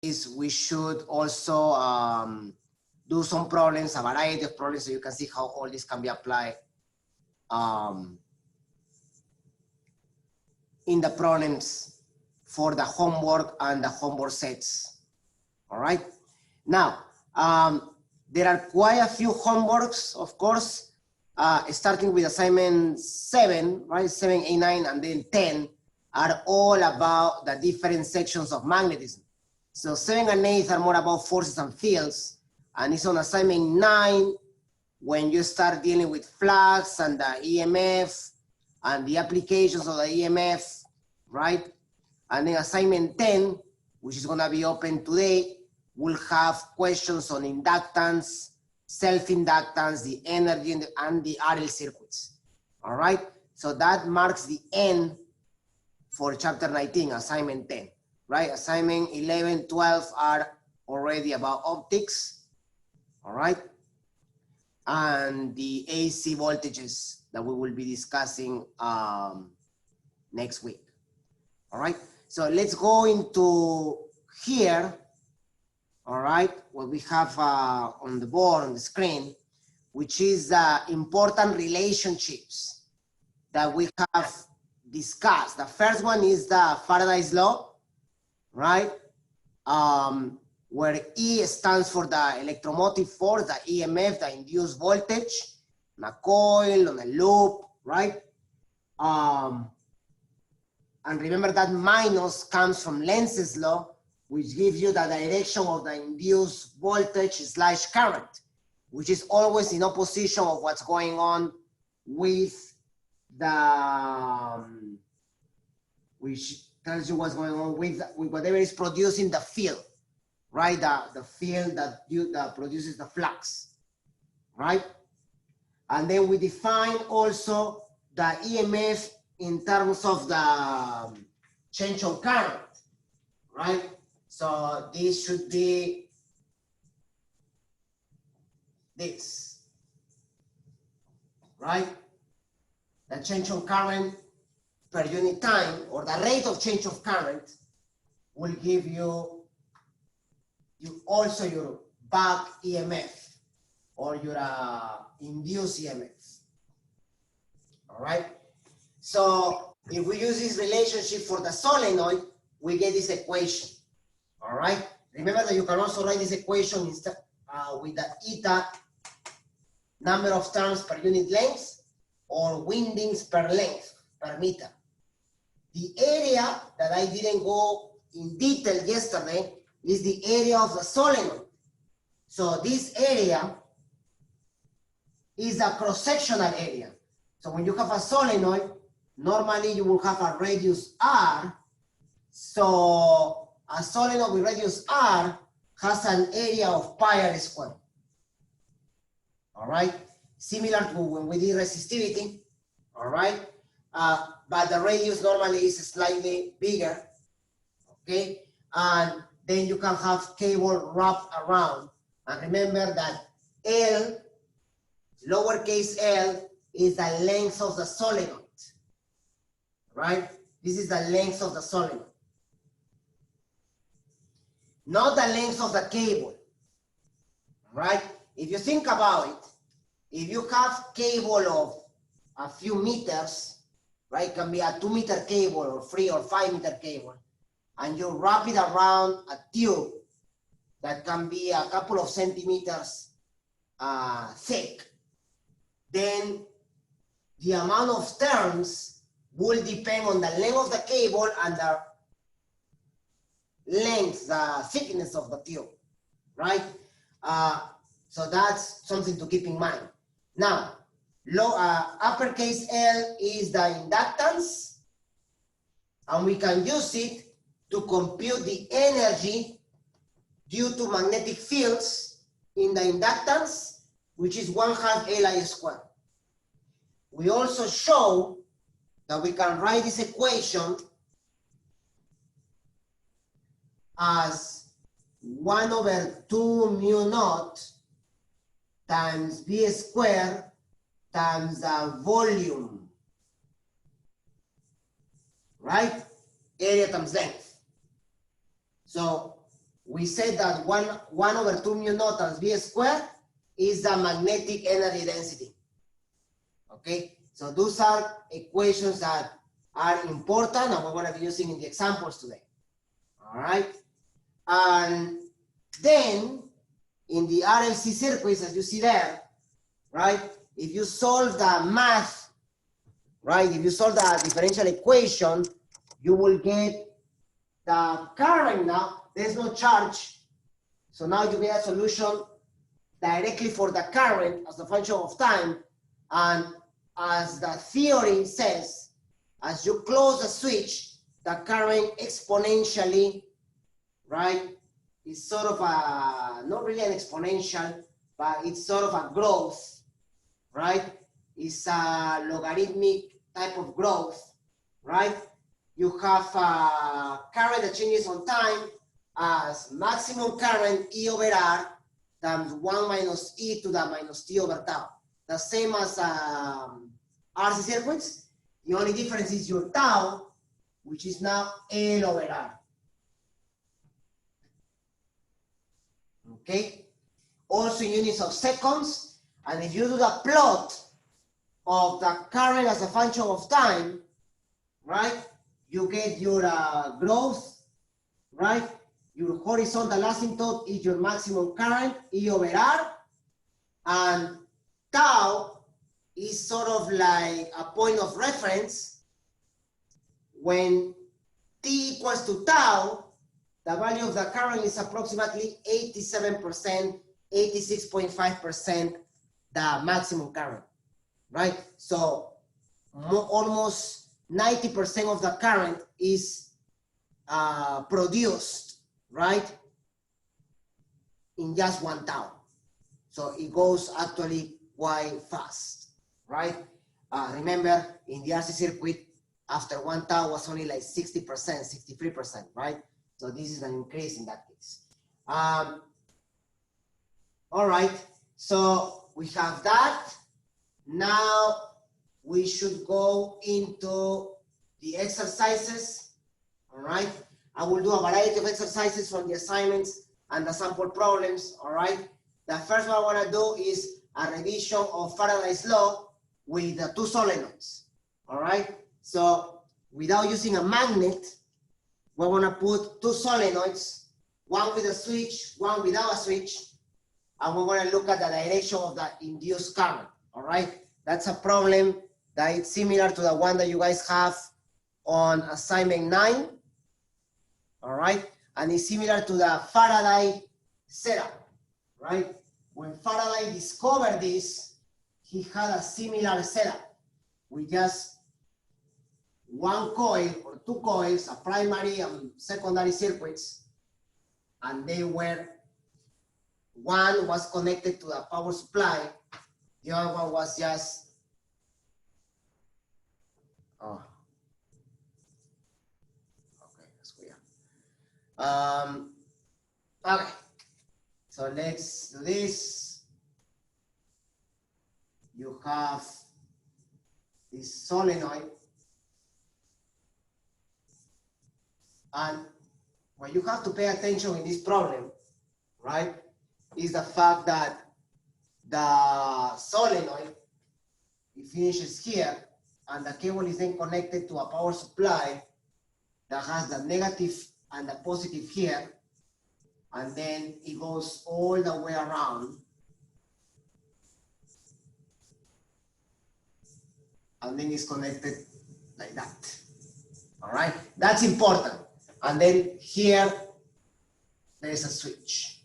is we should also do some problems, a variety of problems, so you can see how all this can be applied in the problems for the homework and the homework sets. All right. Now, there are quite a few homeworks, of course, starting with assignment 7, right? 7, 8, 9, and then 10 are all about the different sections of magnetism. So 7 and 8 are more about forces and fields, and it's on assignment 9 when you start dealing with flux and the EMF and the applications of the EMF, right? And then assignment 10, which is gonna be open today, will have questions on inductance, self-inductance, the energy, and the RL circuits, all right? So that marks the end for chapter 19, assignment 10, right? Assignment 11, 12 are already about optics, all right? And the AC voltages that we will be discussing next week, all right? So let's go into here, all right, what we have on the board, on the screen, which is important relationships that we have discussed. The first one is the Faraday's law, right? Where E stands for the electromotive force, the EMF, the induced voltage, on a coil, on a loop, right? And remember that minus comes from Lenz's law, which gives you the direction of the induced voltage / current, which is always in opposition of what's going on with the, which tells you what's going on with whatever is producing the field, right? The field that produces the flux, right? And then we define also the EMF in terms of the change of current, right? So this should be this, right? The change of current per unit time, or the rate of change of current, will give you also your back EMF or your induced EMF, all right? So if we use this relationship for the solenoid, we get this equation, all right? Remember that you can also write this equation instead with the eta number of turns per unit length or windings per length per meter. The area that I didn't go in detail yesterday is the area of the solenoid. So this area is a cross-sectional area. So when you have a solenoid, normally you will have a radius R. So a solenoid with radius R has an area of pi r squared. All right, similar to when we did resistivity. All right, but the radius normally is slightly bigger. Okay, and then you can have cable wrapped around. And remember that L, lowercase l, is the length of the solenoid. Right? This is the length of the solenoid. Not the length of the cable. Right? If you think about it, if you have cable of a few meters, right? It can be a 2-meter cable or 3 or 5-meter cable, and you wrap it around a tube that can be a couple of centimeters thick, then the amount of turns will depend on the length of the cable and the length, the thickness of the tube, right? So that's something to keep in mind. Now, uppercase L is the inductance, and we can use it to compute the energy due to magnetic fields in the inductance, which is 1/2 Li squared. We also show that we can write this equation as 1/2 mu naught times V squared times the volume, right? Area times length. So we said that 1 over 2 mu naught times V squared is the magnetic energy density. Okay, so those are equations that are important and we're going to be using in the examples today. All right, and then in the RLC circuits, as you see there, right, if you solve the math, right, if you solve the differential equation, you will get the current now. There's no charge, so now you get a solution directly for the current as a function of time. And as the theory says, as you close the switch, the current exponentially, right, is sort of a, not really an exponential, but it's sort of a growth, right? It's a logarithmic type of growth, right? You have a current that changes on time as maximum current E over R times 1 minus E to the minus T over tau. The same as RC circuits. The only difference is your tau, which is now L over R. Okay? Also in units of seconds. And if you do the plot of the current as a function of time, right, you get your growth, right? Your horizontal asymptote is your maximum current, E over R, and tau is sort of like a point of reference. When T equals to tau, the value of the current is approximately 87%, 86.5% the maximum current, right? So almost 90% of the current is produced, right, in just 1 tau. So it goes actually quite fast, right? Remember, in the RC circuit, after 1 tau was only like 60%, 63%, right? So this is an increase in that case. All right, so we have that. Now we should go into the exercises, all right? I will do a variety of exercises from the assignments and the sample problems, all right? The first one I want to do is a revision of Faraday's law with the 2 solenoids, all right? So without using a magnet, we're going to put 2 solenoids, one with a switch, one without a switch, and we're going to look at the direction of the induced current, all right? That's a problem that is similar to the one that you guys have on assignment 9, all right? And it's similar to the Faraday setup, right? When Faraday discovered this, he had a similar setup with just 1 coil or 2 coils, a primary and secondary circuits, and they were, one was connected to the power supply, the other one was just, oh, okay, that's weird. Okay, so let's do this. You have this solenoid, and what you have to pay attention in this problem, right, is the fact that the solenoid, it finishes here, and the cable is then connected to a power supply that has the negative and the positive here, and then it goes all the way around, and then it's connected like that. All right, that's important. And then here, there's a switch.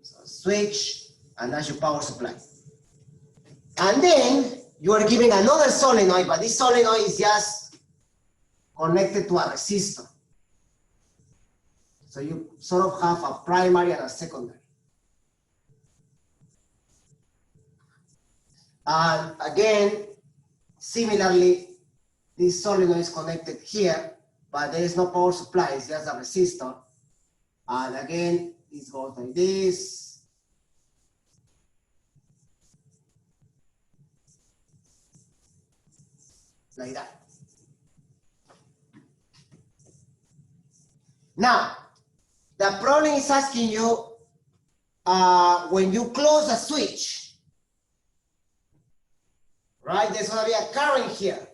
So switch, and that's your power supply. And then you are giving another solenoid, but this solenoid is just connected to a resistor. So you sort of have a primary and a secondary. And again, similarly, this solenoid is connected here, but there is no power supply, it's just a resistor. And again, this goes like this. Like that. Now, the problem is asking you when you close the switch, right? There's going to be a current here.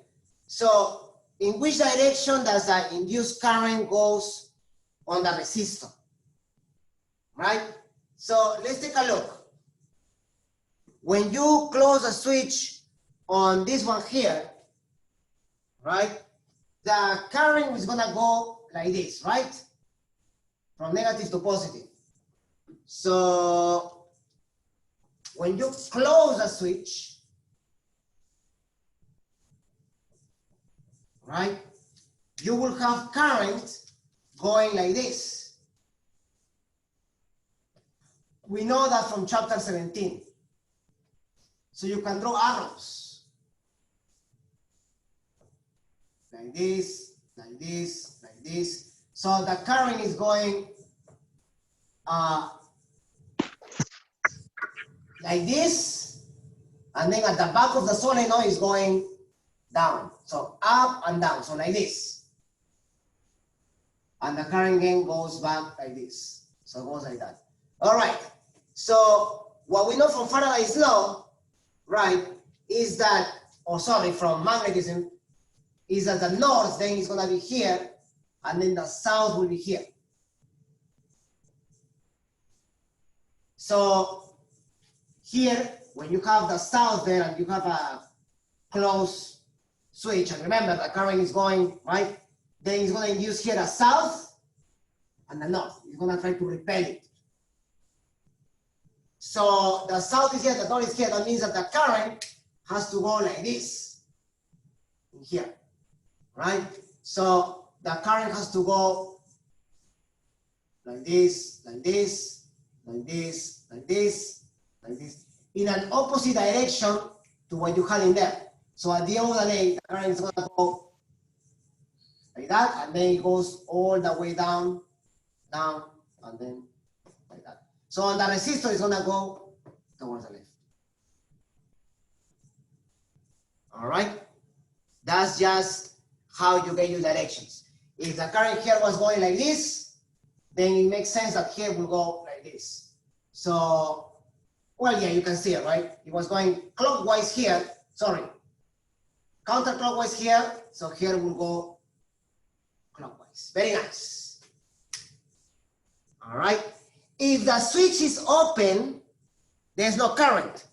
So, in which direction does the induced current goes on the resistor? Right? So, let's take a look. When you close the switch on this one here, right? The current is going to go like this, right? From negative to positive. So, when you close the switch, right, you will have current going like this. We know that from chapter 17. So you can draw arrows. Like this, like this, like this. So the current is going like this, and then at the back of the solenoid is going down. So up and down, so like this. And the current again goes back like this. So it goes like that. All right, so what we know from Faraday's law, right, is that, or sorry, from magnetism, is that the north then is gonna be here, and then the south will be here. So here, when you have the south there and you have a closed switch, and remember the current is going, right? Then it's going to induce here the south and the north. It's going to try to repel it. So the south is here, the north is here. That means that the current has to go like this in here, right? So the current has to go like this, like this, like this, like this, like this, in an opposite direction to what you had in there. So at the end of the day, the current is going to go like that, and then it goes all the way down, down, and then like that. So on the resistor, it's going to go towards the left. All right? That's just how you get your directions. If the current here was going like this, then it makes sense that here will go like this. So, well, yeah, you can see it, right? It was going clockwise here, sorry, counterclockwise here, so here will go clockwise. Very nice. All right. If the switch is open, there's no current,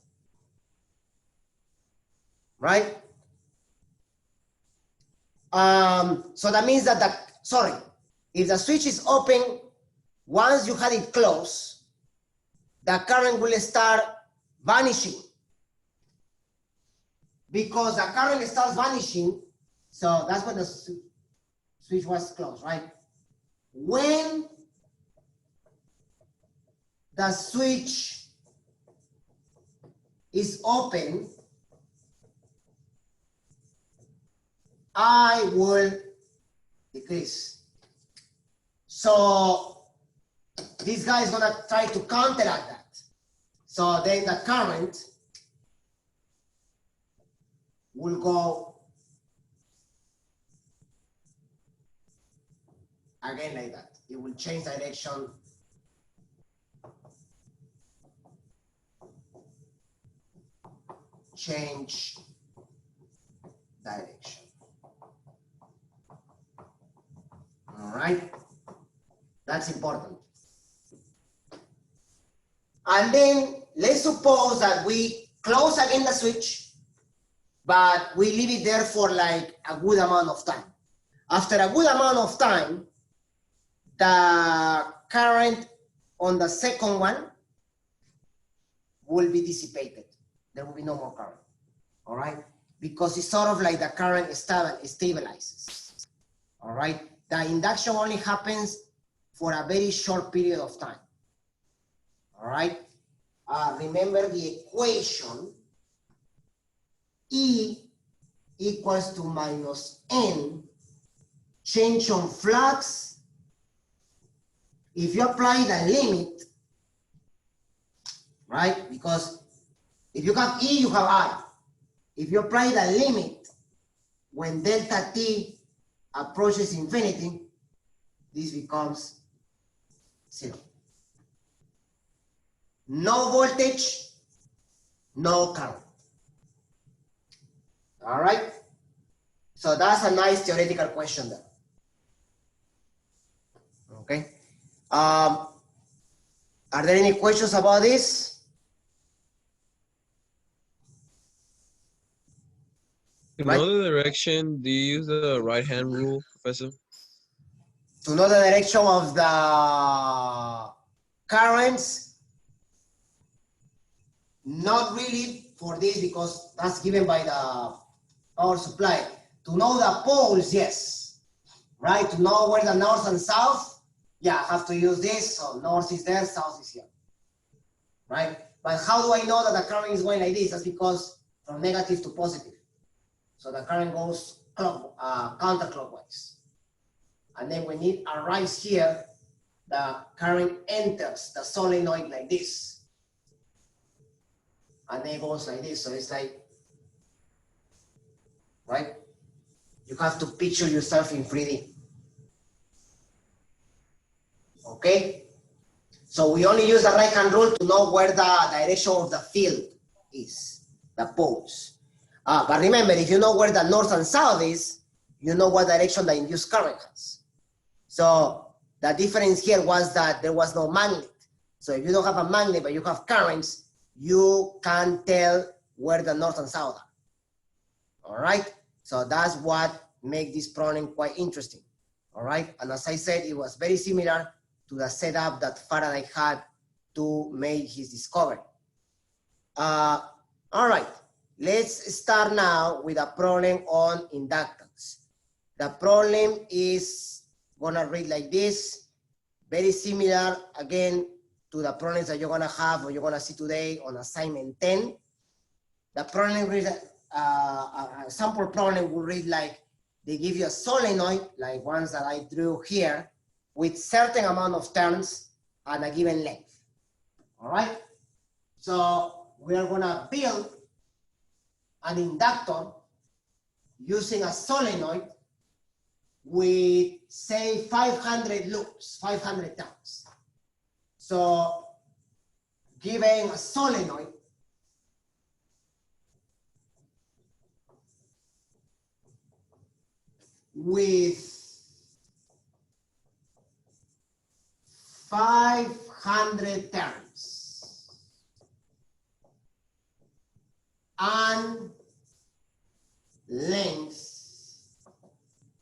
right? So that means that if the switch is open, once you had it closed, the current will start vanishing. Because the current starts vanishing, so that's when the switch was closed, right? When the switch is open, I will decrease. So this guy is gonna try to counteract that. So then the current will go again like that. It will change direction. Change direction. All right, that's important. And then let's suppose that we close again the switch, but we leave it there for like a good amount of time. After a good amount of time, the current on the second one will be dissipated. There will be no more current, all right? Because it's sort of like the current stabilizes, all right? The induction only happens for a very short period of time, all right? Remember the equation, E equals to minus N, change on flux. If you apply the limit, right? Because if you have E, you have I. If you apply the limit when delta T approaches infinity, this becomes 0. No voltage, no current. All right? So that's a nice theoretical question there. Okay. Are there any questions about this? To know the direction, do you use the right-hand rule, Professor? To know the direction of the currents, not really for this because that's given by the power supply. To know the poles, yes, right? To know where the north and south, yeah, I have to use this. So north is there, south is here, right? But how do I know that the current is going like this? That's because from negative to positive. So the current goes counterclockwise. And then when it arrives here, the current enters the solenoid like this. And then it goes like this. So it's like, right? You have to picture yourself in 3D. Okay? So we only use the right-hand rule to know where the direction of the field is, the poles. But remember, if you know where the north and south is, you know what direction the induced current has. So the difference here was that there was no magnet. So if you don't have a magnet, but you have currents, you can tell where the north and south are. All right? So that's what makes this problem quite interesting. All right? And as I said, it was very similar to the setup that Faraday had to make his discovery. All right. Let's start now with a problem on inductance. The problem is gonna read like this, very similar again to the problems that you're gonna have or you're gonna see today on assignment 10. The problem reads, a sample problem will read like, they give you a solenoid, like ones that I drew here, with certain amount of turns and a given length. All right? So we are gonna build an inductor using a solenoid with, say, 500 loops, 500 turns. So given a solenoid, with 500 turns and length,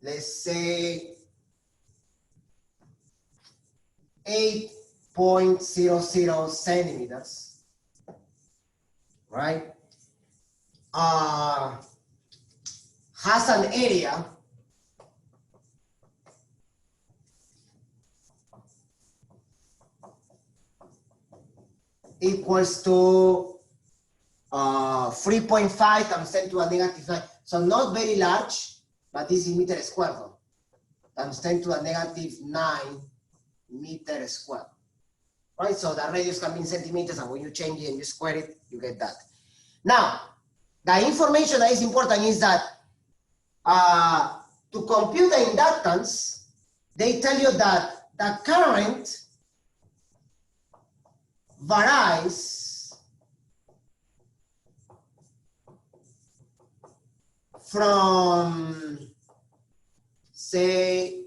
let's say 8.00 centimeters, right? Has an area equals to 3.5 times 10 to a negative 9. So not very large, but this is meter squared though. Times 10 to a negative 9 meters squared. Right? So the radius can be in centimeters, and when you change it and you square it, you get that. Now, the information that is important is that to compute the inductance, they tell you that the current varies from, say,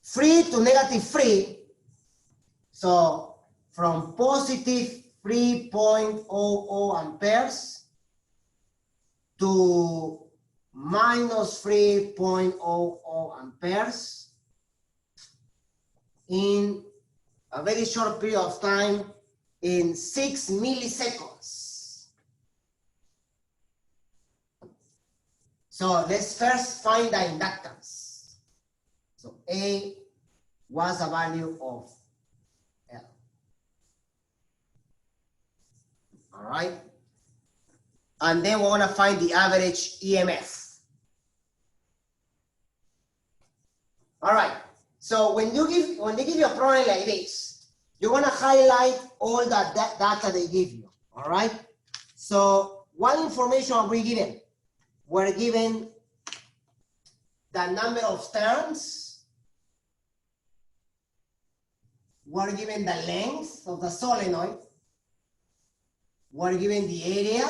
free to negative free. So from positive 3.00 amperes to minus 3.00 amperes in a very short period of time, in 6 milliseconds. So let's first find the inductance. So A was a value of L. All right. And then we want to find the average EMF. All right. So when they give you a problem like this, you want to highlight all the data they give you. All right. So what information are we given? We're given the number of turns we're given the length of the solenoid, we're given the area,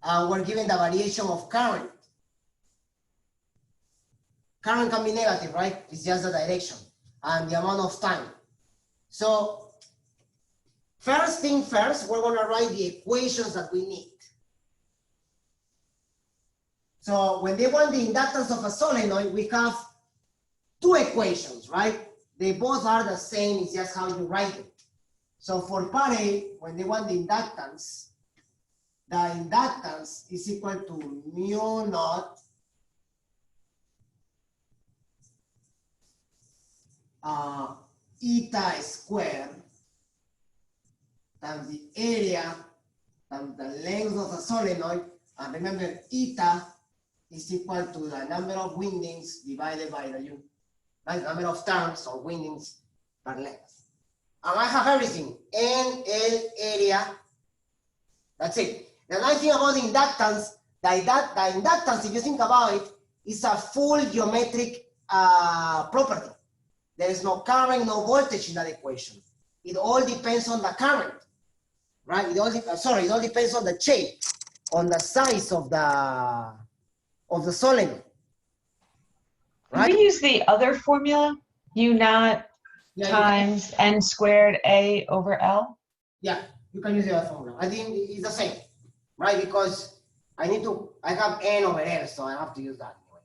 and we're given the variation of current. Current can be negative, right? It's just the direction and the amount of time. So first thing first, we're gonna write the equations that we need. So when they want the inductance of a solenoid, we have two equations, right? They both are the same, it's just how you write it. So for part A, when they want the inductance is equal to mu naught eta squared times the area times the length of the solenoid. And remember, eta is equal to the number of windings divided by the number of turns or windings per length. And I have everything, N, L, area, that's it. The nice thing about the inductance, the inductance, if you think about it, is a full geometric property. There is no current, no voltage in that equation. It all depends on the current, right? It all depends on the shape, on the size of the solenoid. Right? Can we use the other formula? U naught times N squared A over L? Yeah, you can use the other formula. I think it's the same, right? Because I have N over L, so I have to use that anyway.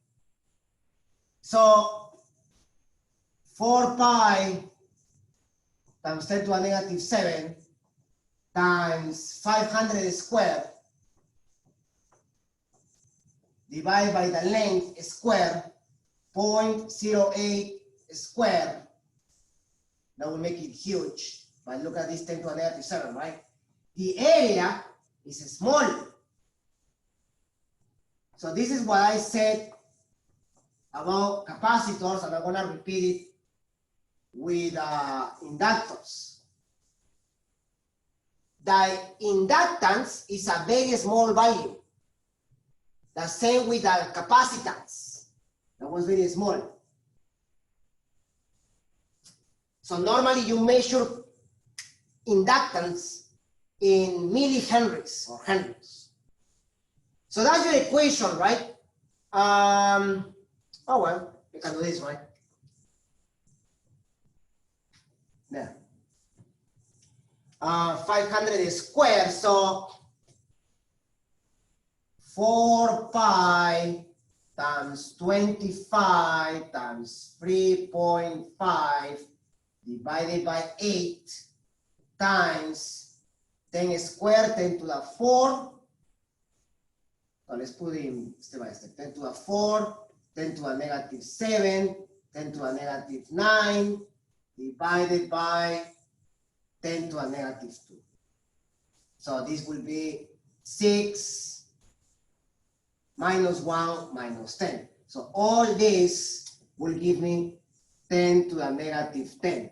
So 4 pi times 10 to the negative 7 times 500 squared divided by the length squared, 0.08 squared. That will make it huge. But look at this 10 to the negative 7, right? The area is small. So this is what I said about capacitors, and I'm going to repeat it with inductors. The inductance is a very small value. The same with the capacitance. That was very small. So normally you measure inductance in millihenries or henries. So that's your equation, right? Oh well, you can do this, right? There. 500 squared, so 4 pi times 25 times 3.5 divided by 8 times 10 squared, 10 to the 4. So let's put in step by step. 10 to the 4, 10 to the negative 7, 10 to the negative 9, divided by 10 to the negative 2. So this will be 6 minus 1 minus 10. So all this will give me 10 to the negative 10.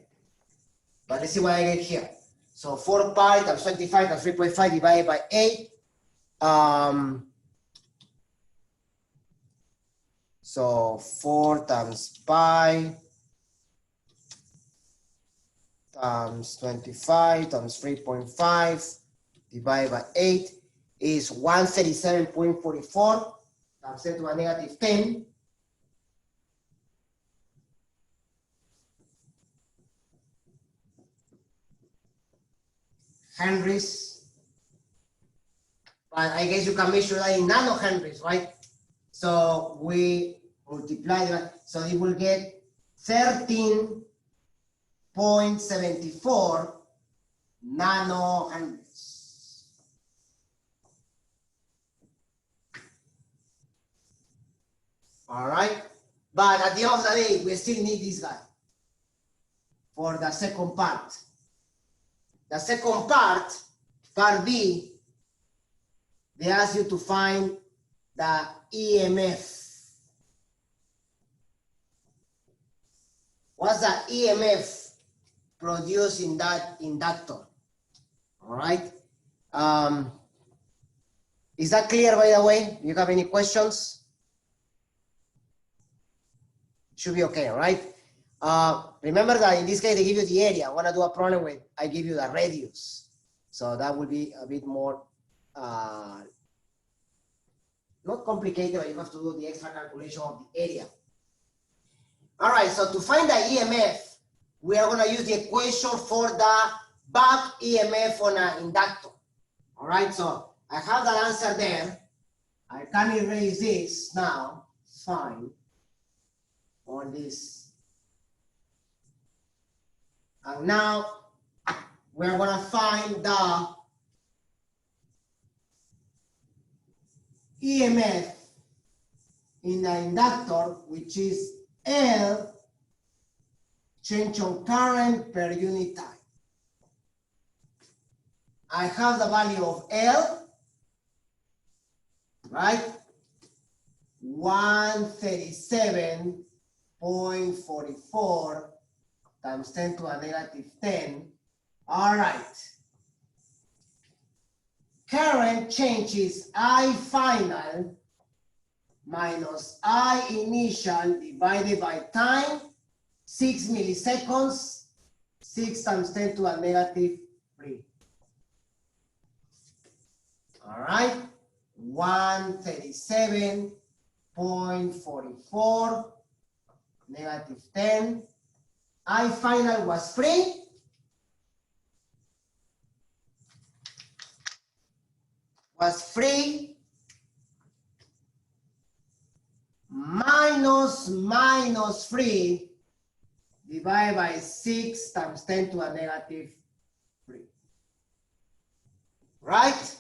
But let's see what I get here. So 4 pi times 25 times 3.5 divided by 8. So 4 times pi times 25 times 3.5 divided by 8 is 137.44 times 10 to the negative 10. Henries. But I guess you can measure that in nanohenries, right? So we multiply that. So it will get 13.74 nanohenries. All right. But at the end of the day, we still need this guy for the second part. The second part, part B, they ask you to find the EMF. What's the EMF produced in that inductor? All right. Is that clear, by the way? Do you have any questions? Should be okay, right? Remember that in this case, they give you the area. I want to do a problem where I give you the radius. So that will be a bit more, not complicated, but you have to do the extra calculation of the area. All right, so to find the EMF, we are going to use the equation for the back EMF on an inductor. All right, so I have the answer there. I can erase this now, fine, on this. And now we're going to find the EMF in the inductor, which is L, change of current per unit time. I have the value of L, right? 137.44 times 10 to the negative 10. All right. Current changes I final minus I initial divided by time, 6 milliseconds, 6 times 10 to the negative 3. All right, 137.44, negative 10. I final was 3. Was 3 minus 3 divided by 6 times 10 to the negative 3. Right?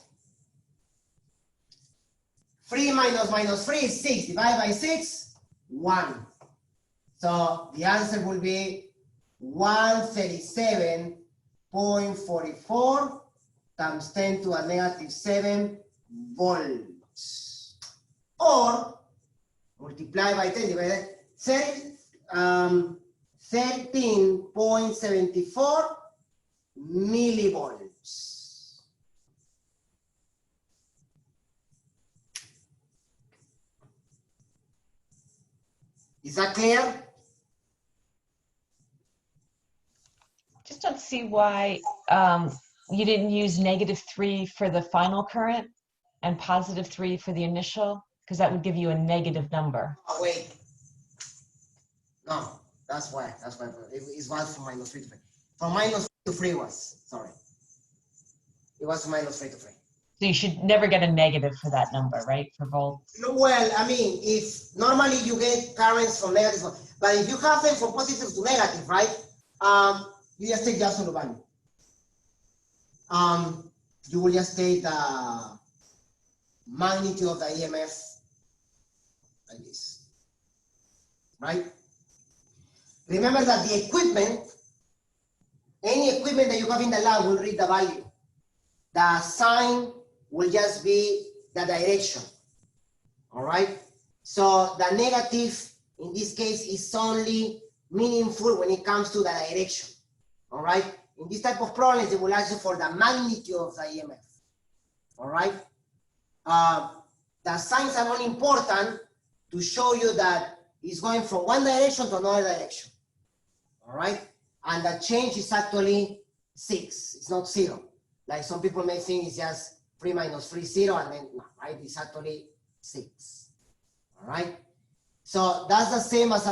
3 minus 3 is 6. Divided by 6, 1. So the answer will be 137.44 times 10 to the negative 7 volts. Or multiply by 10 divided 13.74 millivolts. Is that clear? Just don't see why you didn't use -3 for the final current and +3 for the initial, because that would give you a negative number. Oh, wait. No, that's why. It was from -3 to 3. From -3 to 3 was, sorry. It was from -3 to 3. So you should never get a negative for that number, right, for volts? Well, I mean, if normally you get currents from negative, but if you have them from positive to negative, right? You just take the absolute value. You will just take the magnitude of the EMF like this, right? Remember that the equipment, any equipment that you have in the lab will read the value. The sign will just be the direction, all right? So the negative, in this case, is only meaningful when it comes to the direction, all right? In this type of problems, they will ask you for the magnitude of the EMF, all right? The signs are only important to show you that it's going from one direction to another direction, all right? And the change is actually 6, it's not 0. Like some people may think it's just 3 minus 3, 0, and then, no, right? It's actually 6, all right? So that's the same as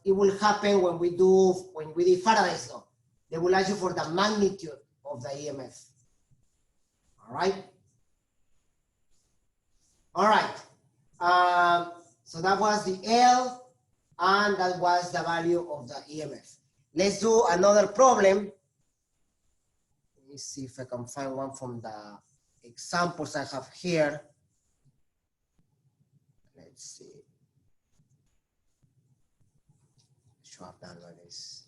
it will happen when we did Faraday's law. They will ask you for the magnitude of the EMF, all right? All right, so that was the L, and that was the value of the EMF. Let's do another problem. Let me see if I can find one from the examples I have here. Let's see. Should have done like this.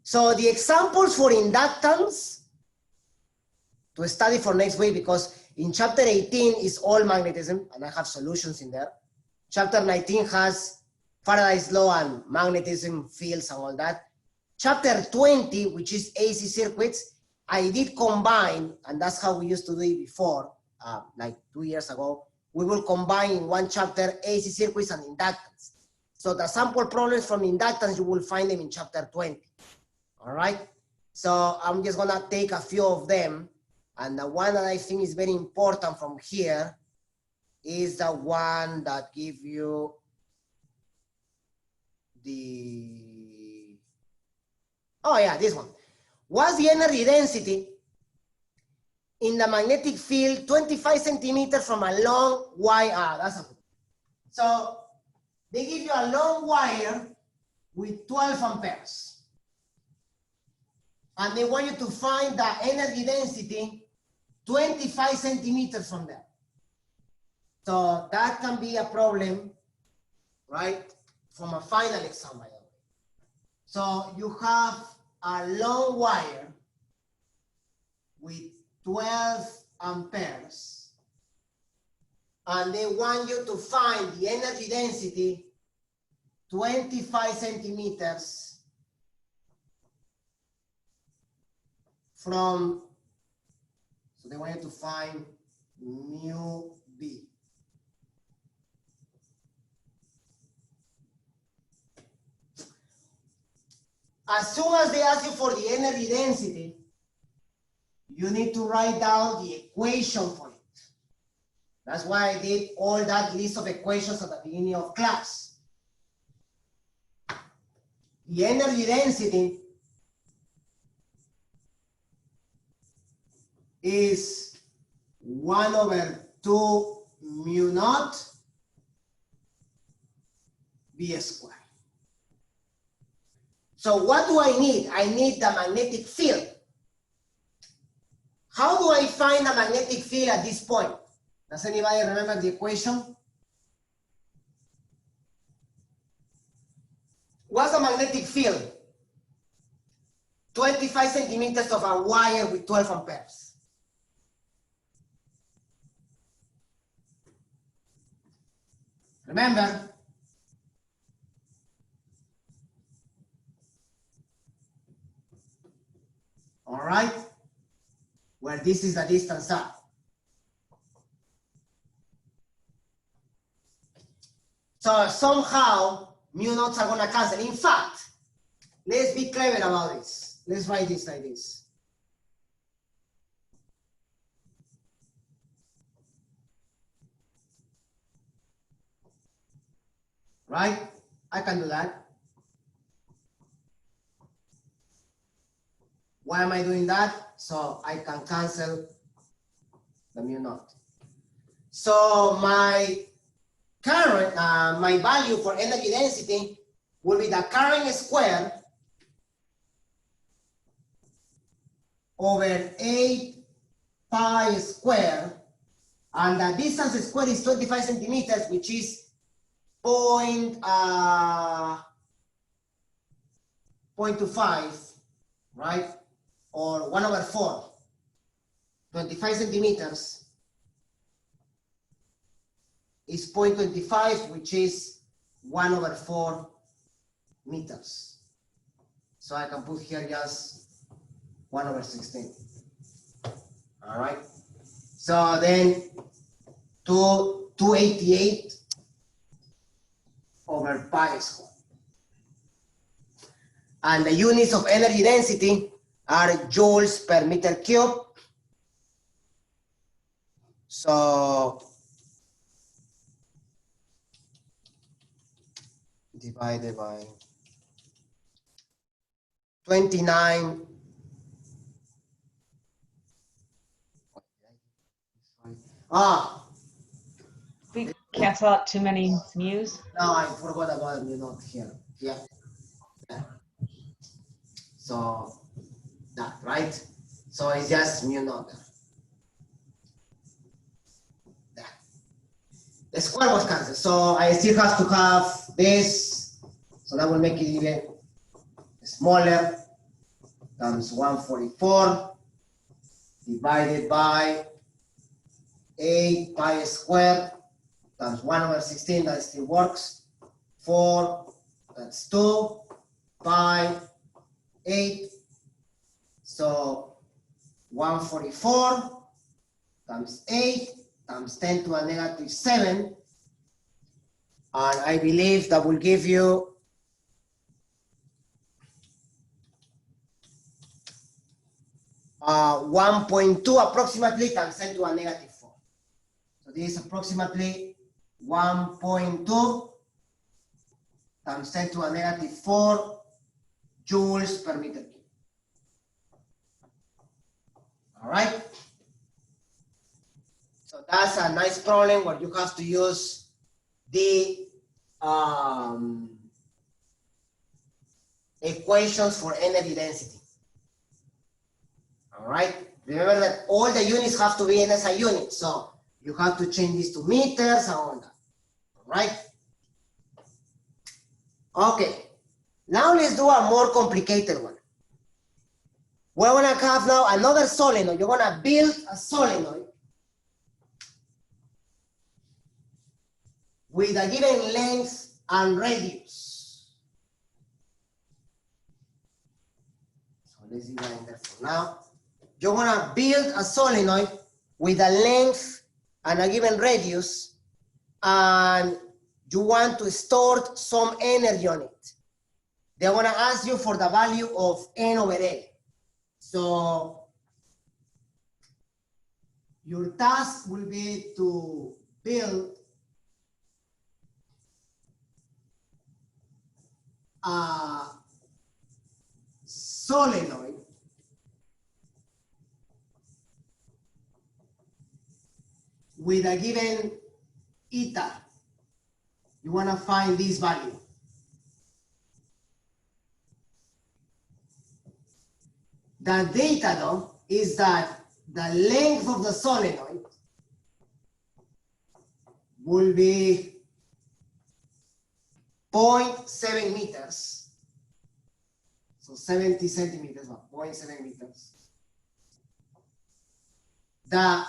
So the examples for inductance to study for next week, because in chapter 18 is all magnetism, and I have solutions in there. Chapter 19 has Faraday's law and magnetism, fields, and all that. Chapter 20, which is AC circuits, I did combine, and that's how we used to do it before, like 2 years ago. we will combine in one chapter AC circuits and inductance. So the sample problems from inductance, you will find them in chapter 20. All right. So I'm just gonna take a few of them. And the one that I think is very important from here is the one that gives you the, oh yeah, this one. What's the energy density in the magnetic field 25 centimeters from a long wire? That's a, so they give you a long wire with 12 amperes. And they want you to find the energy density 25 centimeters from there. So that can be a problem, right? From a final exam, by the way. So you have a long wire with 12 amperes, and they want you to find the energy density 25 centimeters from, so they want you to find mu B. As soon as they ask you for the energy density, you need to write down the equation for it. That's why I did all that list of equations at the beginning of class. The energy density is 1/2 mu naught B squared. So what do I need? I need the magnetic field. How do I find the magnetic field at this point? Does anybody remember the equation? What's the magnetic field? 25 centimeters of a wire with 12 amperes. Remember? All right? Where this is the distance up. So somehow mu naughts are gonna cancel. In fact, let's be clever about this. Let's write this like this. Right? I can do that. Why am I doing that? So I can cancel the mu naught. So my current, my value for energy density will be the current square over 8 pi square, and the distance squared is 25 centimeters, which is 0.25, right? Or 1/4. 25 centimeters is 0.25, which is 1/4 meters. So I can put here just 1/16. All right. So then 288 over pi squared. And the units of energy density are joules per meter cube. So divided by 29. We cancel out too many mu's. No, I forgot about mu naught here. Yeah. So that, right? So it's just mu naught. There. The square was cancelled. So I still have to have this. So that will make it even smaller. Times 144 divided by 8 pi squared times 1/16, that still works. 4, that's 2, pi, 8. So 144 times 8 times 10 to the negative 7. And I believe that will give you 1.2 approximately times 10 to the negative 4. So this is approximately 1.2 times 10 to the negative 4 joules per meter cube. All right. So that's a nice problem where you have to use the equations for energy density. All right. Remember that all the units have to be in SI units. So you have to change this to meters and all that. All right. Okay. Now let's do a more complicated one. We're gonna have now another solenoid. You're gonna build a solenoid with a given length and radius. So let's leave that in there for now. You're gonna build a solenoid with a length and a given radius, and you want to store some energy on it. They're gonna ask you for the value of N over L. So your task will be to build a solenoid with a given eta. You want to find this value. The data though is that the length of the solenoid will be 0.7 meters. So 70 centimeters, but 0.7 meters. The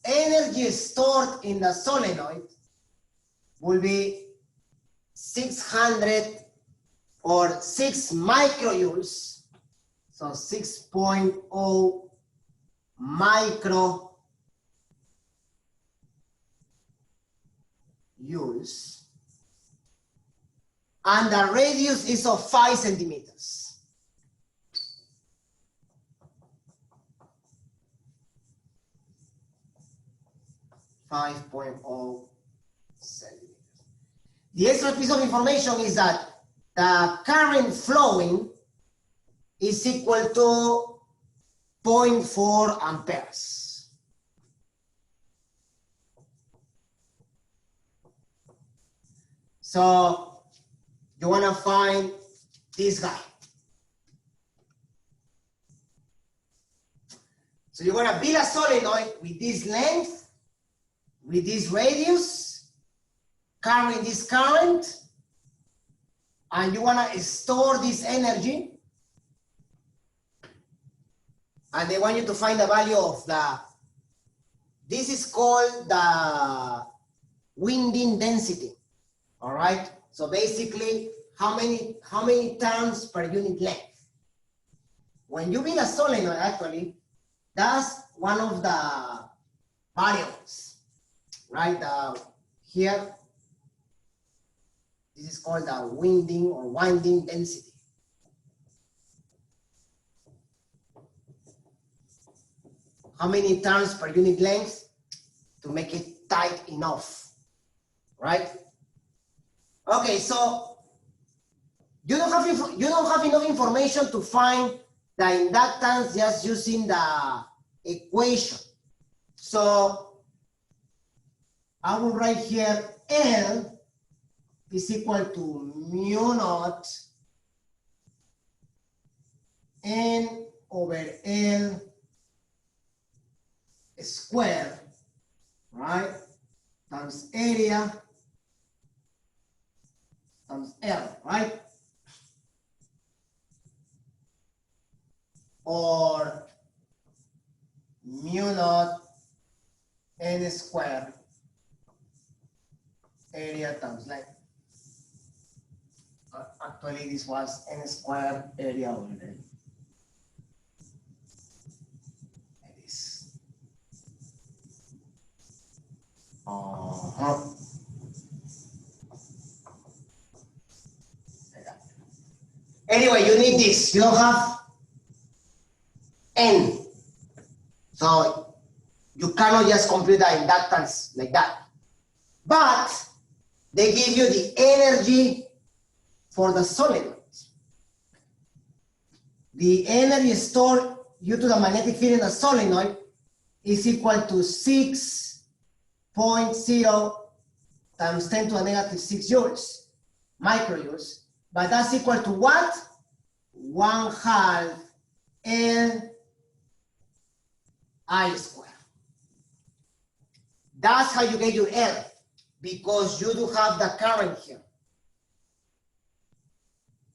energy stored in the solenoid will be 600 or 6 microjoules. So 6.0 microjoules. And the radius is of 5 centimeters. .0 centimeters. The extra piece of information is that the current flowing is equal to 0.4 amperes. So you want to find this guy. So you're going to build a solenoid with this length, with this radius, carrying this current, and you want to store this energy. And they want you to find the value of this is called the winding density. All right. So basically, how many turns per unit length? When you build a solenoid, actually, that's one of the variables, right? Here, this is called the winding or winding density. How many turns per unit length to make it tight enough, right? Okay, so you don't have enough information to find the inductance just using the equation. So I will write here L is equal to mu naught N over L square, right? Times area times L, right? Or mu naught N square area times length. Actually, this was N square area over L. Like this. Anyway, you need this. You don't have N. So you cannot just compute the inductance like that. But they give you the energy for the solenoid. The energy stored due to the magnetic field in the solenoid is equal to 6.0 times 10 to the negative 6 joules, microjoules. But that's equal to what? 1/2 L I squared. That's how you get your L, because you do have the current here.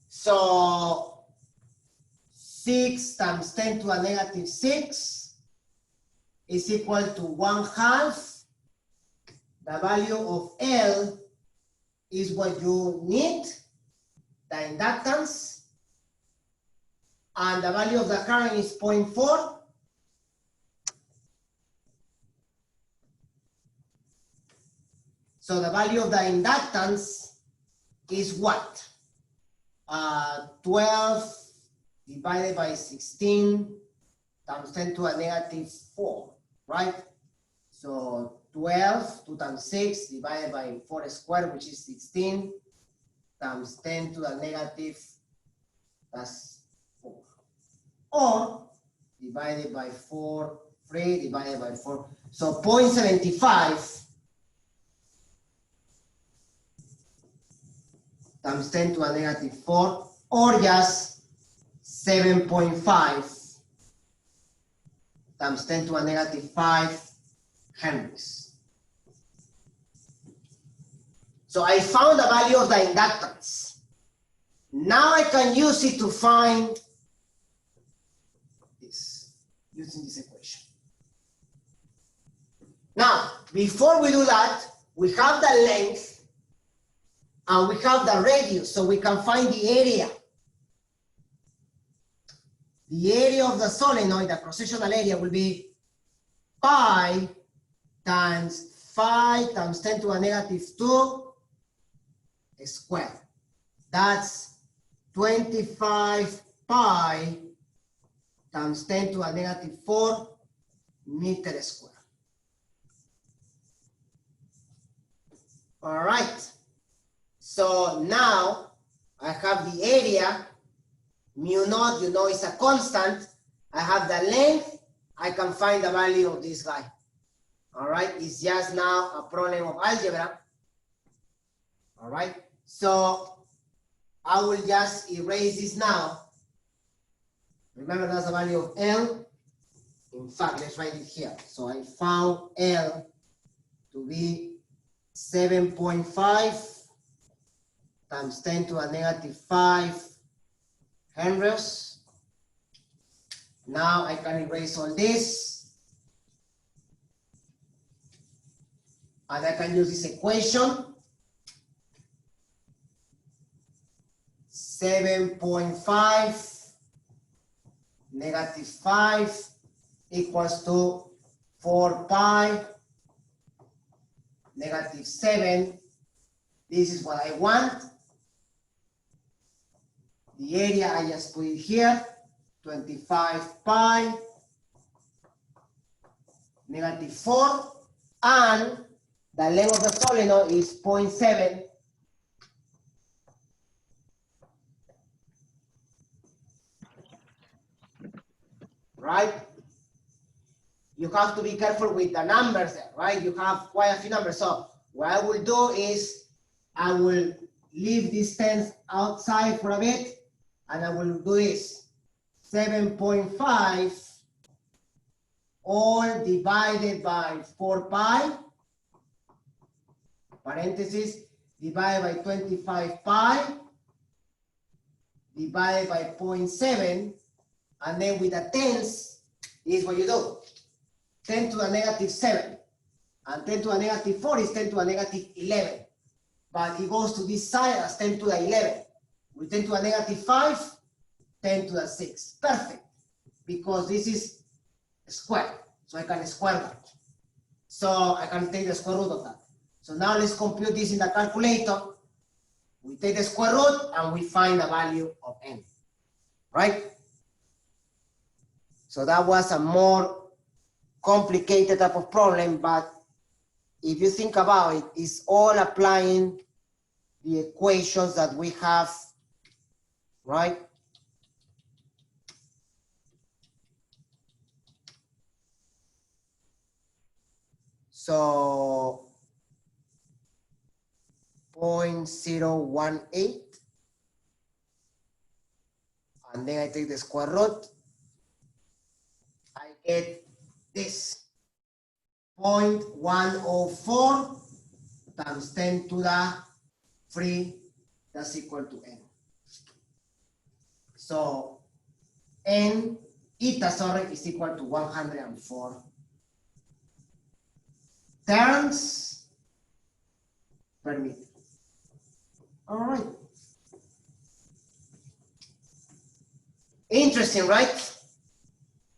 So 6 times 10 to the negative 6 is equal to 1/2. The value of L is what you need, the inductance, and the value of the current is 0.4. So the value of the inductance is what? 12 divided by 16 times 10 to the negative 4, right? So 12, 2 times 6 divided by 4 squared, which is 16, times 10 to the negative, that's 4. Or divided by 4, 3 divided by 4. So 0.75 times 10 to the negative 4, or just 7.5 times 10 to the negative 5 henries. So I found the value of the inductance. Now I can use it to find this, using this equation. Now, before we do that, we have the length and we have the radius, so we can find the area. The area of the solenoid, the cross-sectional area, will be pi times 5 times 10 to the negative 2 squared. That's 25 pi times 10 to the negative 4 meter squared. All right. So now I have the area, mu naught, you know, is a constant. I have the length, I can find the value of this guy. All right, it's just now a problem of algebra. All right, so I will just erase this now. Remember, that's the value of L. In fact, let's write it here. So I found L to be 7.5 times 10 to the negative 5 henries. Now I can erase all this. And I can use this equation. 7.5 negative 5 equals to 4 pi negative 7. This is what I want. The area, I just put it here, 25 pi negative 4, and the length of the solenoid is 0.7. Right? You have to be careful with the numbers there, right? You have quite a few numbers. So what I will do is I will leave this tens outside for a bit, and I will do this. 7.5 all divided by 4 pi, parenthesis, divided by 25 pi, divided by 0.7, and then with the tens, this is what you do. 10 to the negative 7, and 10 to the negative 4 is 10 to the negative 11. But it goes to this side as 10 to the 11. With 10 to the negative 5, 10 to the 6. Perfect. Because this is square. So I can square that. So I can take the square root of that. So now let's compute this in the calculator. We take the square root and we find the value of n, right? So that was a more complicated type of problem, but if you think about it, it's all applying the equations that we have, right? So 0.018, and then I take the square root, I get this 0.104 times 10 to the 3, that's equal to n. So n, eta, sorry, is equal to 104 turns per meter. All right. Interesting, right?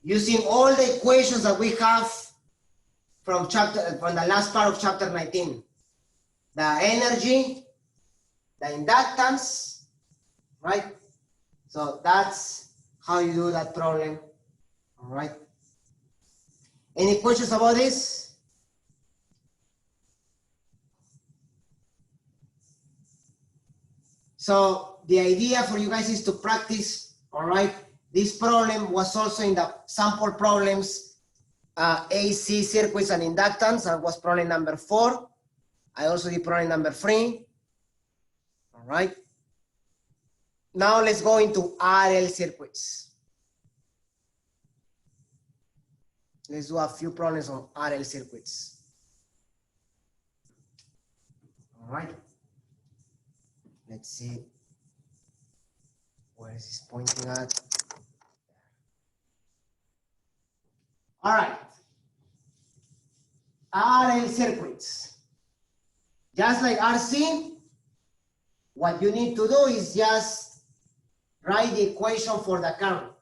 Using all the equations that we have from the last part of chapter 19. The energy, the inductance, right? So that's how you do that problem. All right. Any questions about this? So the idea for you guys is to practice, all right? This problem was also in the sample problems, AC circuits and inductance, and was problem number 4. I also did problem number 3, all right? Now let's go into RL circuits. Let's do a few problems on RL circuits. All right. Let's see. Where is this pointing at? All right. RL circuits. Just like RC, what you need to do is just write the equation for the current.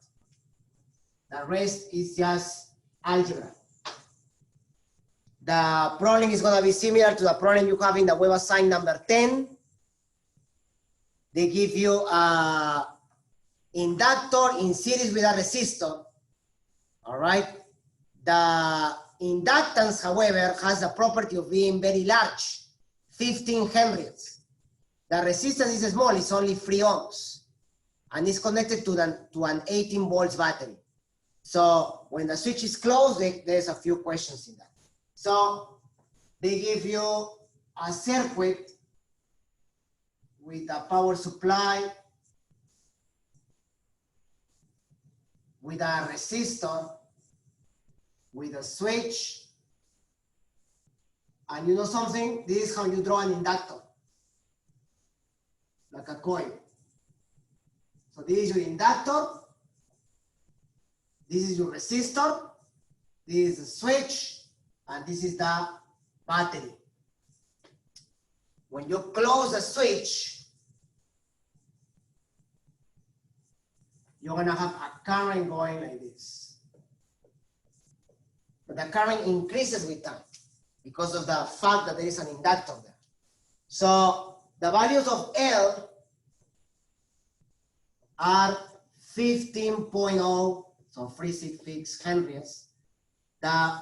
The rest is just algebra. The problem is going to be similar to the problem you have in the web assignment number 10. They give you an inductor in series with a resistor. All right. The inductance, however, has the property of being very large, 15 henries. The resistance is small, it's only 3 ohms. And it's connected to an 18 volts battery. So when the switch is closed, there's a few questions in that. So they give you a circuit with a power supply, with a resistor, with a switch. And you know something? This is how you draw an inductor, like a coil. So this is your inductor, this is your resistor, this is the switch, and this is the battery. When you close the switch, you're gonna have a current going like this. But the current increases with time because of the fact that there is an inductor there. So the values of L are 15.0, so 366 henries. The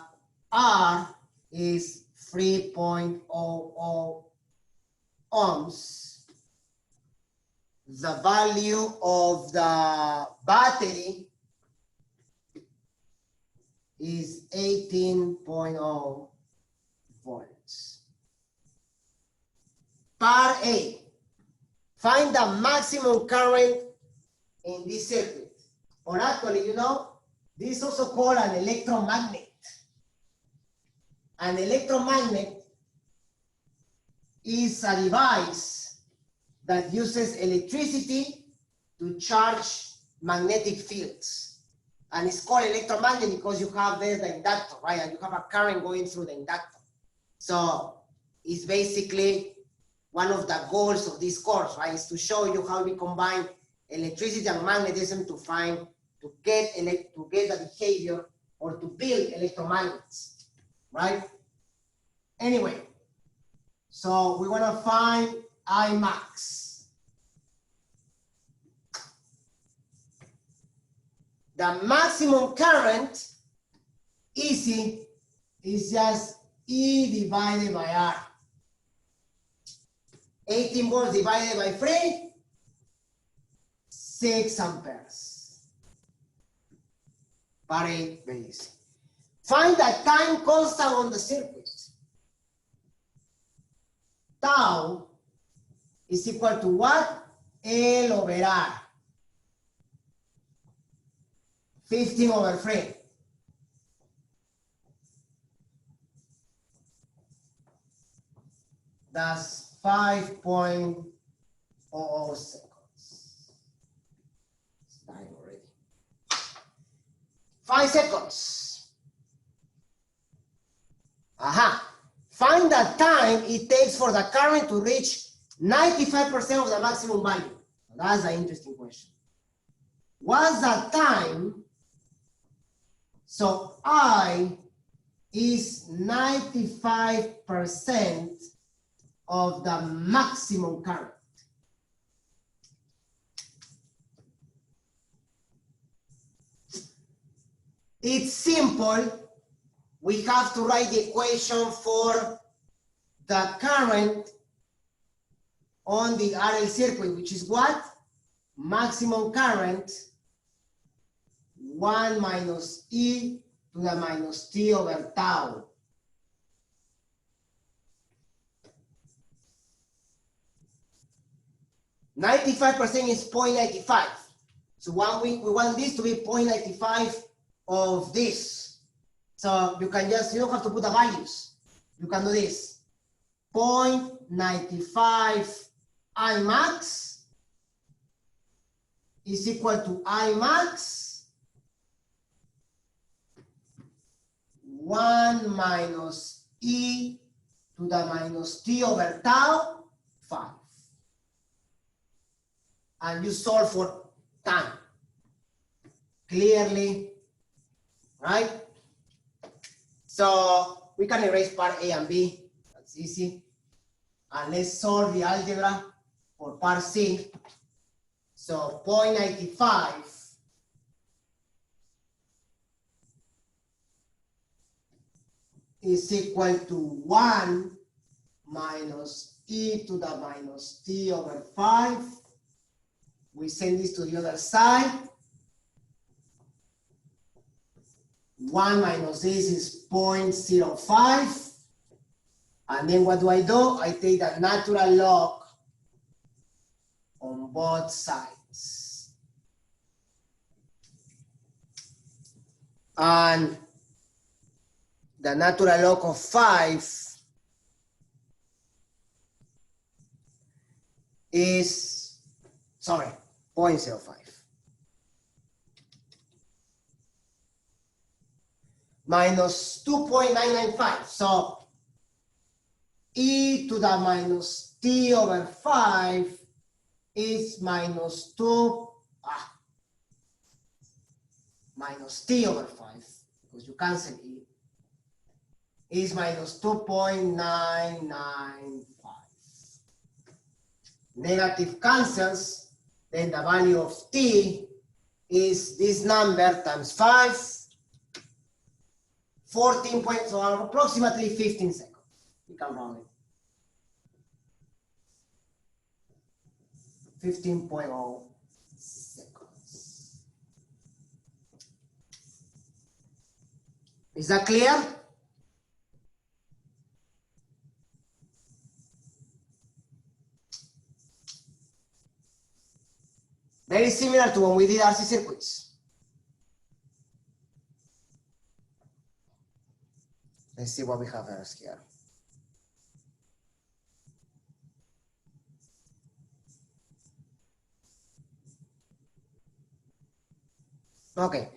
R is 3.00 ohms. The value of the battery is 18.0 volts. Part A, find the maximum current in this circuit. Or actually, you know, this is also called an electromagnet. An electromagnet is a device that uses electricity to charge magnetic fields. And it's called electromagnet because you have there the inductor, right? And you have a current going through the inductor. So it's basically one of the goals of this course, right? Is to show you how we combine electricity and magnetism to get the behavior or to build electromagnets, right? Anyway, So we want to find I max. The maximum current, easy, is just E divided by R. 18 volts divided by 3, 6 amperes. Very easy. Find the time constant on the circuit. Tau is equal to what? L over R. 15 over 3. That's 5.00 seconds. It's dying already. 5 seconds. Aha. Find the time it takes for the current to reach 95% of the maximum value. That's an interesting question. What's the time? So I is 95% of the maximum current. It's simple. We have to write the equation for the current on the RL circuit, which is what? Maximum current 1 minus E to the minus T over tau. (95% is 0.95. So we want this to be 0.95 of this. So you can just, you don't have to put the values. You can do this. 0.95 I max is equal to I max 1 minus E to the minus T over tau 5. And you solve for time. Clearly, right? So we can erase part A and B. That's easy. And let's solve the algebra for part C. So 0.95 is equal to 1 minus E to the minus T over 5. We send this to the other side. 1 minus this is 0.05. And then what do? I take the natural log on both sides. And the natural log of 5 is, 0.05. Minus 2.995. So E to the minus T over 5 is minus minus T over 5, because you cancel E, is minus 2.995. Negative cancels, then the value of T is this number times 5, 14 points, so approximately 15 seconds. You can round it. 15.0 seconds. Is that clear? Very similar to when we did RC circuits. Let's see what we have here. Okay,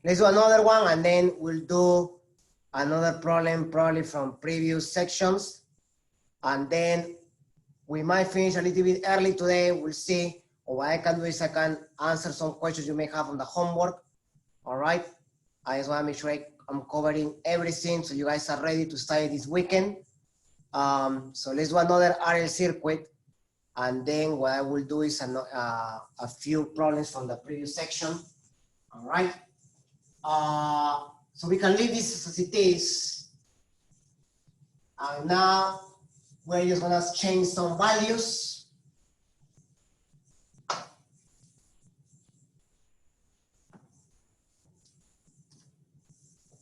let's do another one and then we'll do another problem probably from previous sections. And then we might finish a little bit early today. We'll see. Or what I can do is I can answer some questions you may have on the homework. All right. I just want to make sure I'm covering everything so you guys are ready to study this weekend. So let's do another RL circuit. And then what I will do is a few problems from the previous section. All right. So we can leave this as it is. And now we're just gonna change some values.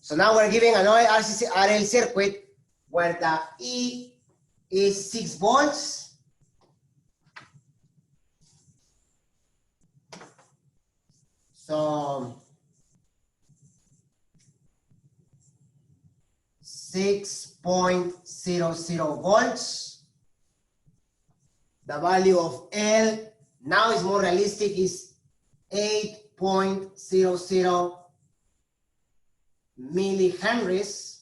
So now we're giving another RL circuit where the E is 6 volts. So 6.00 volts. The value of L now is more realistic, is 8.00 millihenries.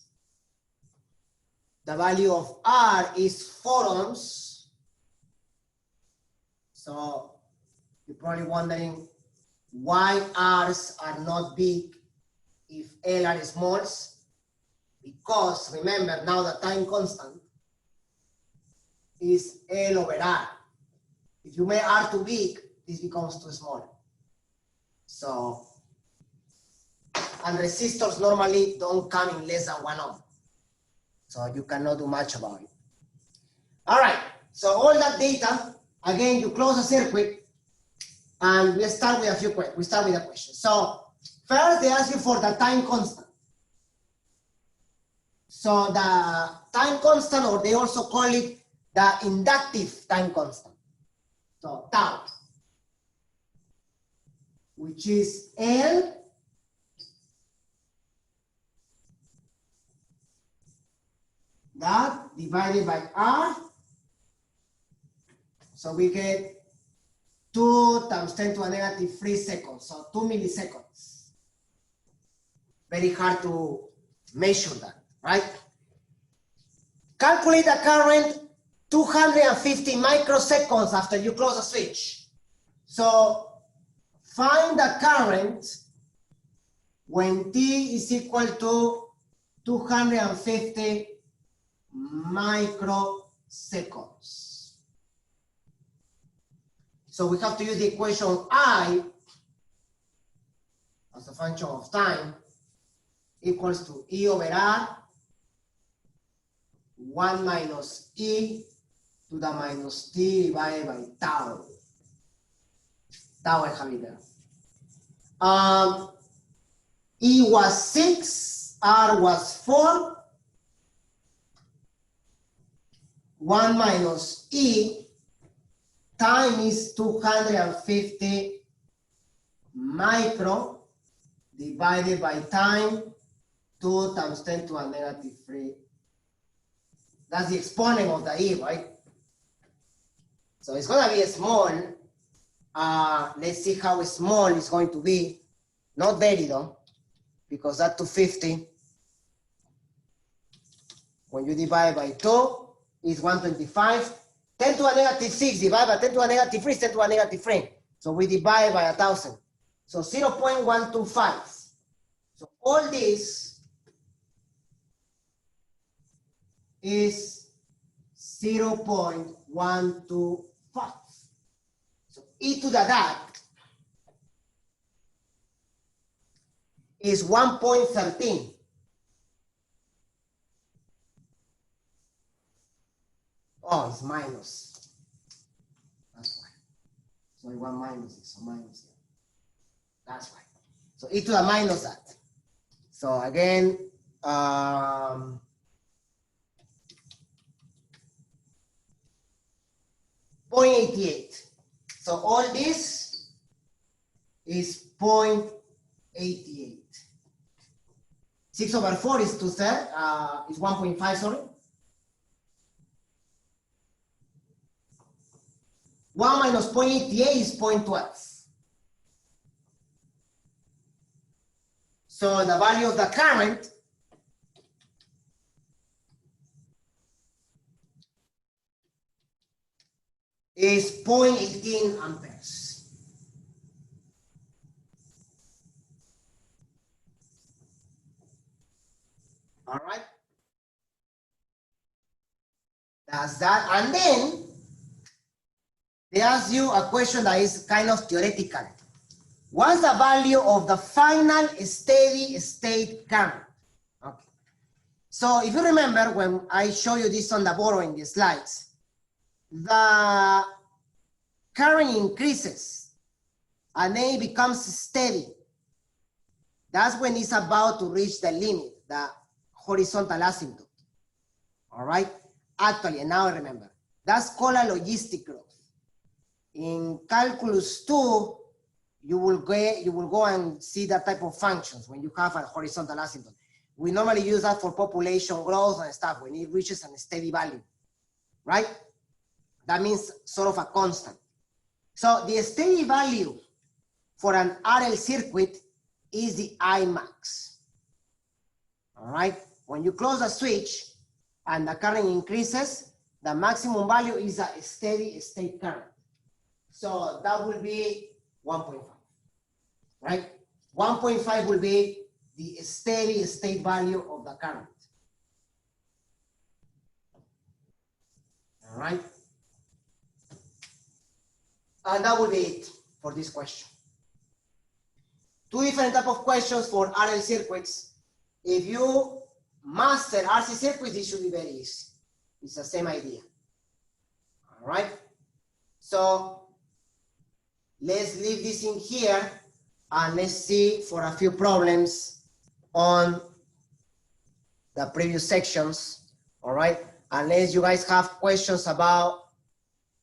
The value of R is 4 ohms. So you're probably wondering why R's are not big if L are smalls. Because remember now the time constant is L over R. If you make R too big, this becomes too small. So, and resistors normally don't come in less than 1 ohm. So you cannot do much about it. All right, so all that data, again, you close the circuit and we start with a few questions. We start with a question. So first they ask you for the time constant. So the time constant, or they also call it the inductive time constant. So tau, which is L that divided by R. So we get 2 times 10 to the negative 3 seconds, so 2 milliseconds. Very hard to measure that, right? Calculate the current 250 microseconds after you close the switch. So find the current when t is equal to 250 microseconds. So we have to use the equation I as a function of time equals to E over R 1 minus E to the minus T divided by tau. Tau I have it there. E was 6, R was 4. 1 minus E, time is 250 micro divided by time, 2 times 10 to the negative 3. That's the exponent of the E, right? So it's going to be small. Let's see how small it's going to be. Not very though, because that 250, when you divide by 2, is 125. 10 to the negative 6 divided by 10 to the negative 3 is 10 to the negative 3. So we divide by 1,000. So 0.125. So all this is 0.125. So e to the dot is 1.13. Oh, it's minus. That's why. So I want minus it, so minus it. That's why. So e to the minus that. So again, 0.88. So all this is 0.88. 6 over 4 is 2/3, is 1.5, sorry. 1 minus 0.88 is 0.12. So the value of the current is 0.18 amperes. All right. That's that. And then they ask you a question that is kind of theoretical. What's the value of the final steady state current? Okay. So if you remember when I show you this on the board in the slides, the current increases and then it becomes steady. That's when it's about to reach the limit, the horizontal asymptote. All right. Actually, and now I remember, that's called a logistic growth. In calculus 2, you will go and see that type of functions when you have a horizontal asymptote. We normally use that for population growth and stuff when it reaches a steady value, right? That means sort of a constant. So the steady value for an RL circuit is the Imax. All right. When you close the switch and the current increases, the maximum value is a steady state current. So that will be 1.5, right? 1.5 will be the steady state value of the current. All right. And that will be it for this question. Two different type of questions for RL circuits. If you master RC circuits, it should be very easy. It's the same idea. All right. So let's leave this in here and let's see for a few problems on the previous sections. All right. Unless you guys have questions about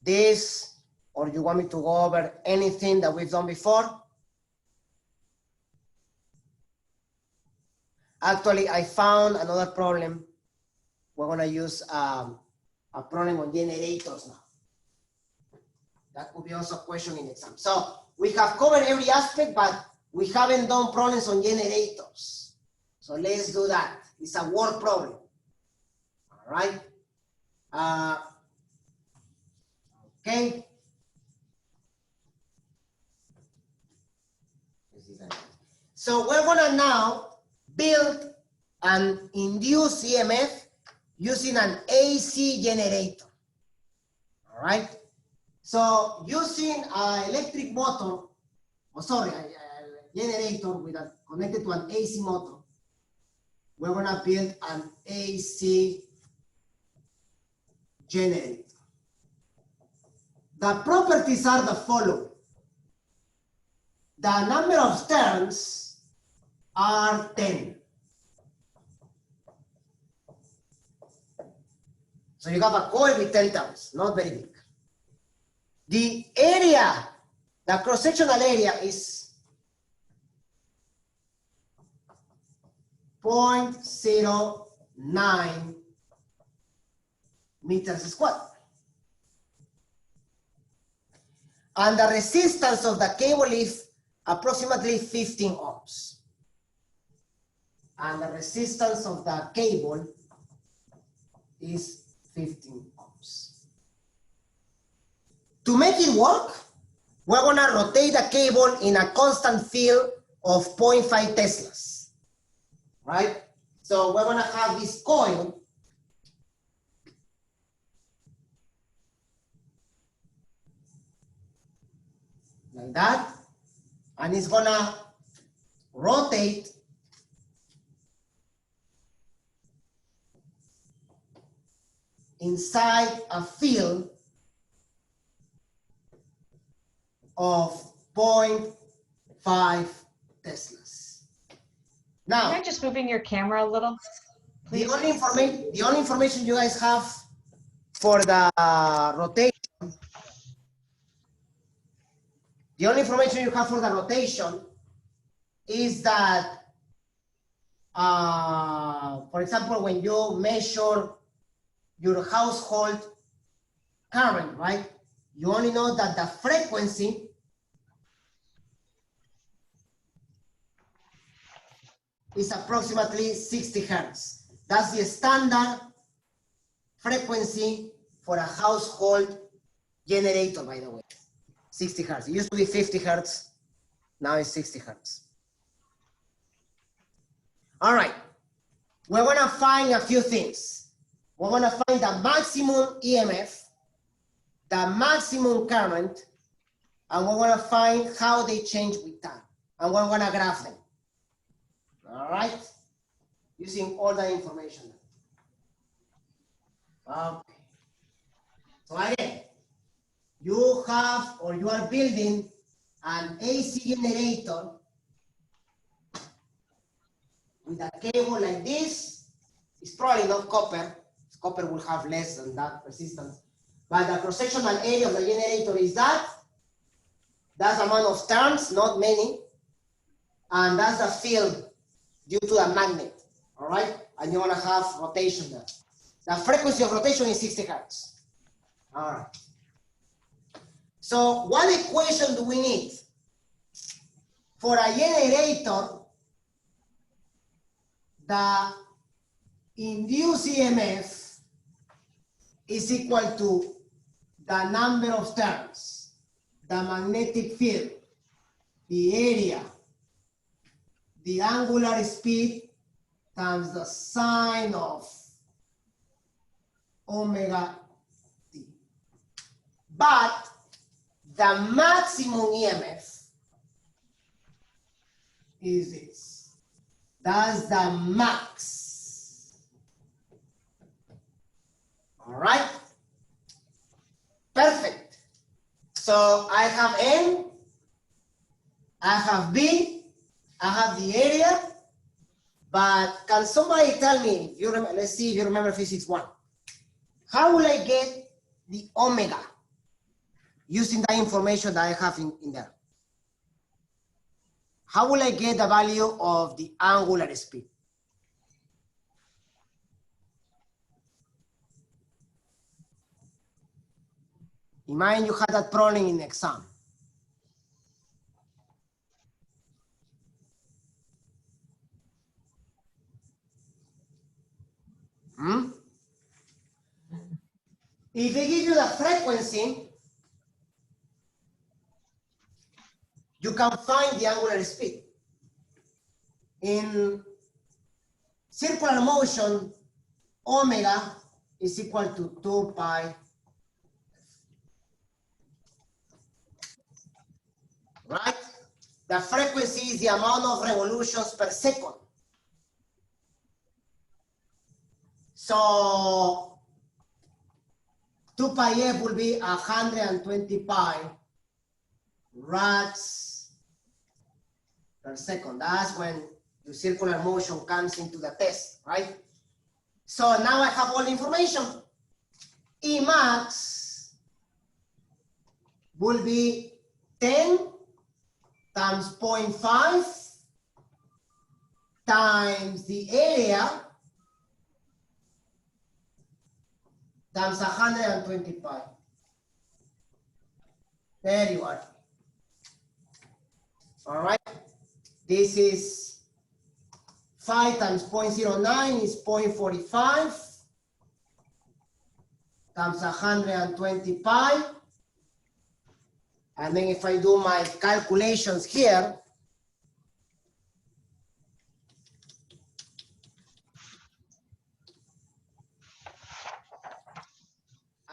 this or you want me to go over anything that we've done before. Actually, I found another problem. We're going to use a problem on generators now. That could be also a question in exam. So we have covered every aspect, but we haven't done problems on generators. So let's do that. It's a word problem. All right. Okay. So we're going to now build an induced EMF using an AC generator. All right. So using an electric motor, a generator with connected to an AC motor, we're going to build an AC generator. The properties are the following. The number of turns are 10. So you have a coil with 10 turns, not very big. The area, the cross-sectional area is 0.09 meters squared. And the resistance of the cable is approximately 15 ohms. And the resistance of the cable is 15 ohms. To make it work, we're going to rotate the cable in a constant field of 0.5 Teslas, right? So we're going to have this coil like that, and it's going to rotate inside a field of 0.5 Teslas. Now, Can I just moving your camera a little? Please? the only information you guys have for the rotation, is that, for example, when you measure your household current, right? You only know that the frequency is approximately 60 hertz. That's the standard frequency for a household generator, by the way. 60 hertz. It used to be 50 hertz. Now it's 60 hertz. All right. We're going to find a few things. we're gonna find the maximum EMF, the maximum current, and we're gonna find how they change with time. And we're gonna graph them. All right? Using all the information. Okay. So again, you have or you are building an AC generator with a cable like this. It's probably not copper. Copper will have less than that resistance. But the cross-sectional area of the generator is that. That's the amount of turns, not many. And that's the field due to the magnet. All right? And you're going to have rotation there. The frequency of rotation is 60 hertz. All right. So what equation do we need? For a generator, the induced EMF is equal to the number of turns, the magnetic field, the area, the angular speed times the sine of omega t. But the maximum EMF is this. That's the max. All right? Perfect. So I have N, I have B, I have the area, but can somebody tell me, if you remember, let's see if you remember physics 1. How will I get the omega using the information that I have in there? How will I get the value of the angular speed? Imagine you had that problem in the exam. If they give you the frequency, you can find the angular speed. In circular motion, omega is equal to 2 pi. Right? The frequency is the amount of revolutions per second. So 2 pi f will be 120 pi rads per second. That's when the circular motion comes into the test, right? So now I have all the information. Emax will be 10 times 0.5 times the area times 120 pi. There you are. All right. This is 5 times 0.09 is 0.45 times 120 pi. And then if I do my calculations here,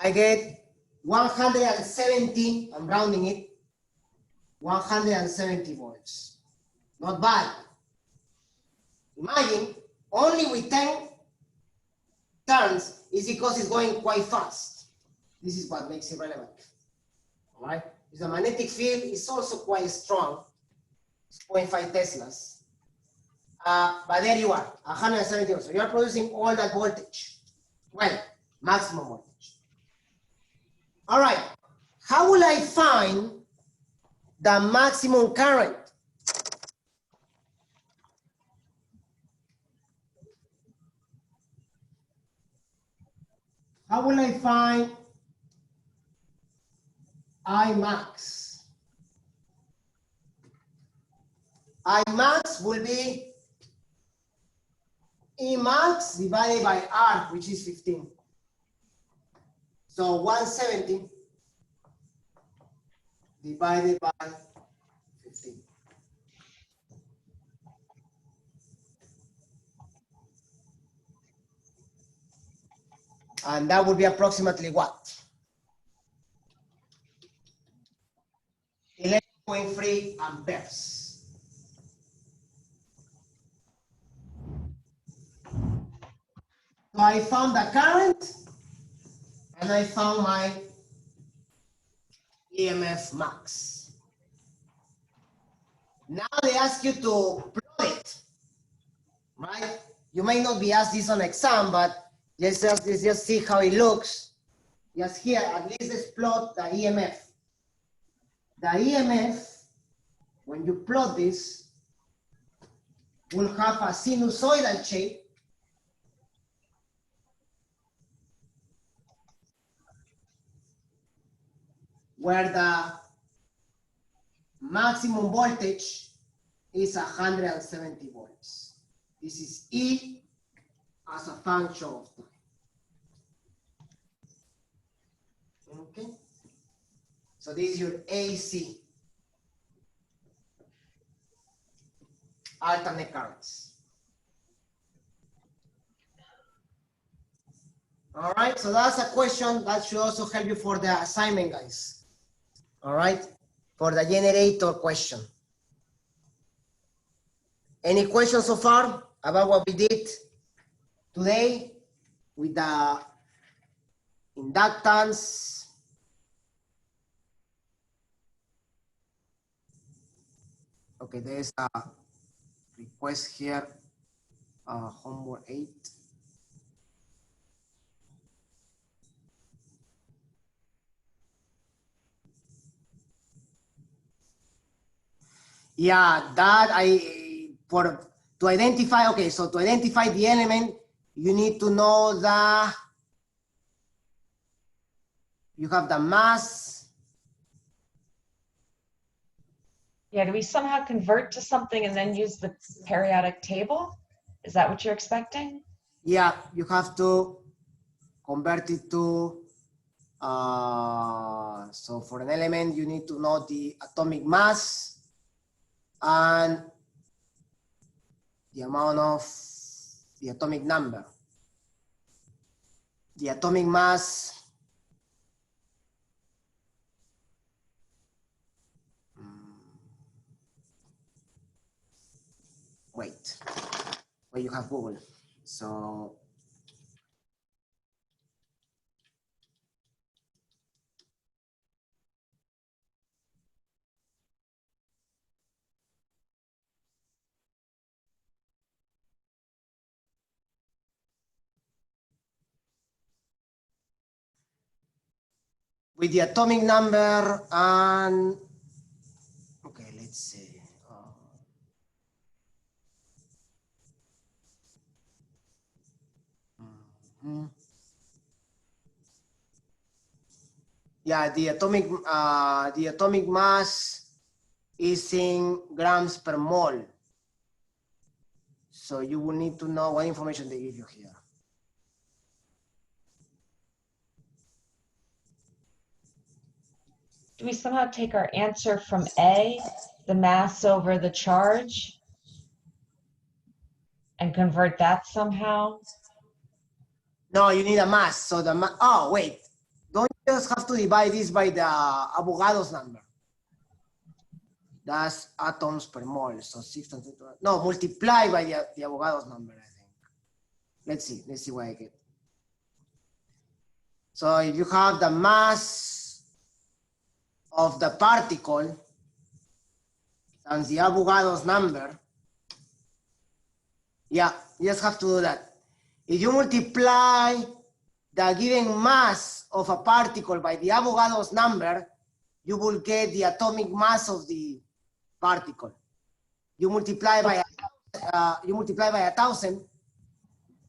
I get 170, I'm rounding it, 170 volts. Not bad. Imagine, only with 10 turns is because it's going quite fast. This is what makes it relevant. All right? The magnetic field is also quite strong. It's 0.5 Teslas. But there you are, 170 volts. So you're producing all that voltage. Well, maximum voltage. All right, how will I find the maximum current? How will I find I max? I max will be E max divided by R, which is 15. So 170 divided by 15. And that would be approximately what? 11.3 amperes. So I found the current and I found my EMF max. Now they ask you to plot it, right? You may not be asked this on exam, but let's just see how it looks. Just here, at least let's plot the EMF. The EMF, when you plot this, will have a sinusoidal shape where the maximum voltage is 170 volts. This is E as a function of time. Okay? So this is your AC, alternate currents. All right, so that's a question that should also help you for the assignment, guys. All right, for the generator question. Any questions so far about what we did today with the inductance? Okay, there's a request here, homework 8. Yeah, that to identify, okay, so to identify the element, you need to know you have the mass. Yeah, do we somehow convert to something and then use the periodic table? Is that what you're expecting? Yeah, you have to convert it to, so for an element, you need to know the atomic mass and the amount of the atomic number. The atomic mass, wait, well, you have Google. So, with the atomic number and, okay, let's see. Yeah, the atomic mass is in grams per mole. So you will need to know what information they give you here. Do we somehow take our answer from A, the mass over the charge, and convert that somehow? No, you need a mass. So oh, wait. Don't you just have to divide this by the Avogadro's number? That's atoms per mole. So 6 times 10 to the, no, multiply by the Avogadro's number, I think. Let's see what I get. So if you have the mass of the particle times the Avogadro's number, yeah, you just have to do that. If you multiply the given mass of a particle by the Avogadro's number, you will get the atomic mass of the particle. You multiply by 1,000,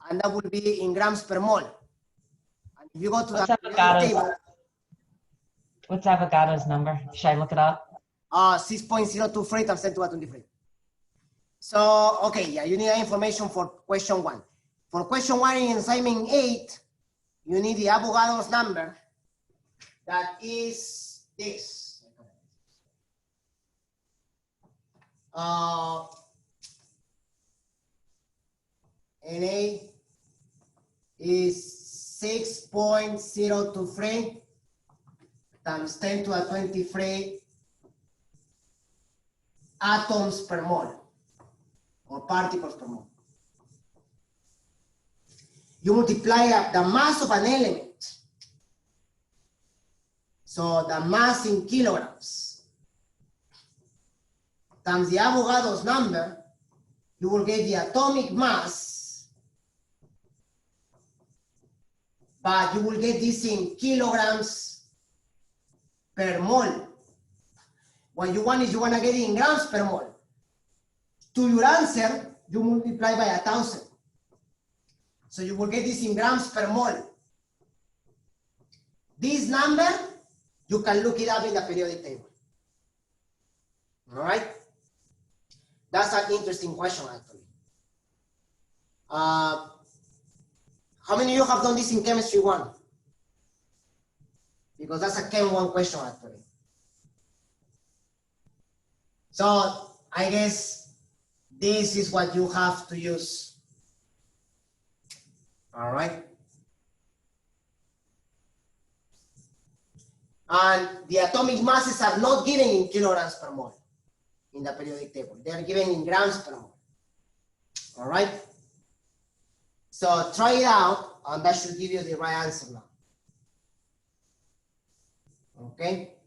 and that will be in grams per mole. And if you go to What's the table, what's Avogadro's number? Should I look it up? 6.023 times 10 to the 23. So, okay, yeah, you need that information for question 1. For question 1 in assignment 8, you need the Avogadro's number. That is this. Na is 6.023 times 10 to the 23 atoms per mole or particles per mole. You multiply the mass of an element. So the mass in kilograms times the Avogadro's number, you will get the atomic mass, but you will get this in kilograms per mole. What you want is you want to get it in grams per mole. To your answer, you multiply by 1,000. So you will get this in grams per mole. This number, you can look it up in the periodic table. All right? That's an interesting question, actually. How many of you have done this in chemistry 1? Because that's a Chem 1 question, actually. So I guess this is what you have to use. All right. And the atomic masses are not given in kilograms per mole in the periodic table. They are given in grams per mole. All right. So try it out, and that should give you the right answer now. Okay.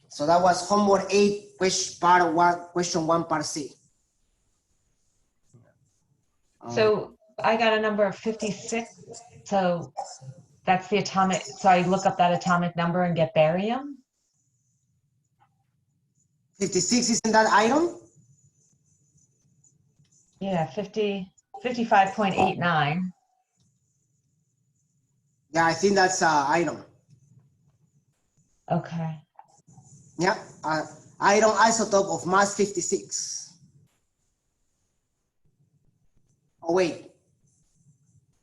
So that was homework 8, question 1, part C. So I got a number of 56. So that's the atomic. So I look up that atomic number and get barium. 56 isn't that iron? Yeah, 55.89. Yeah, I think that's iron. Okay. Yeah, iron isotope of mass 56. Oh, wait.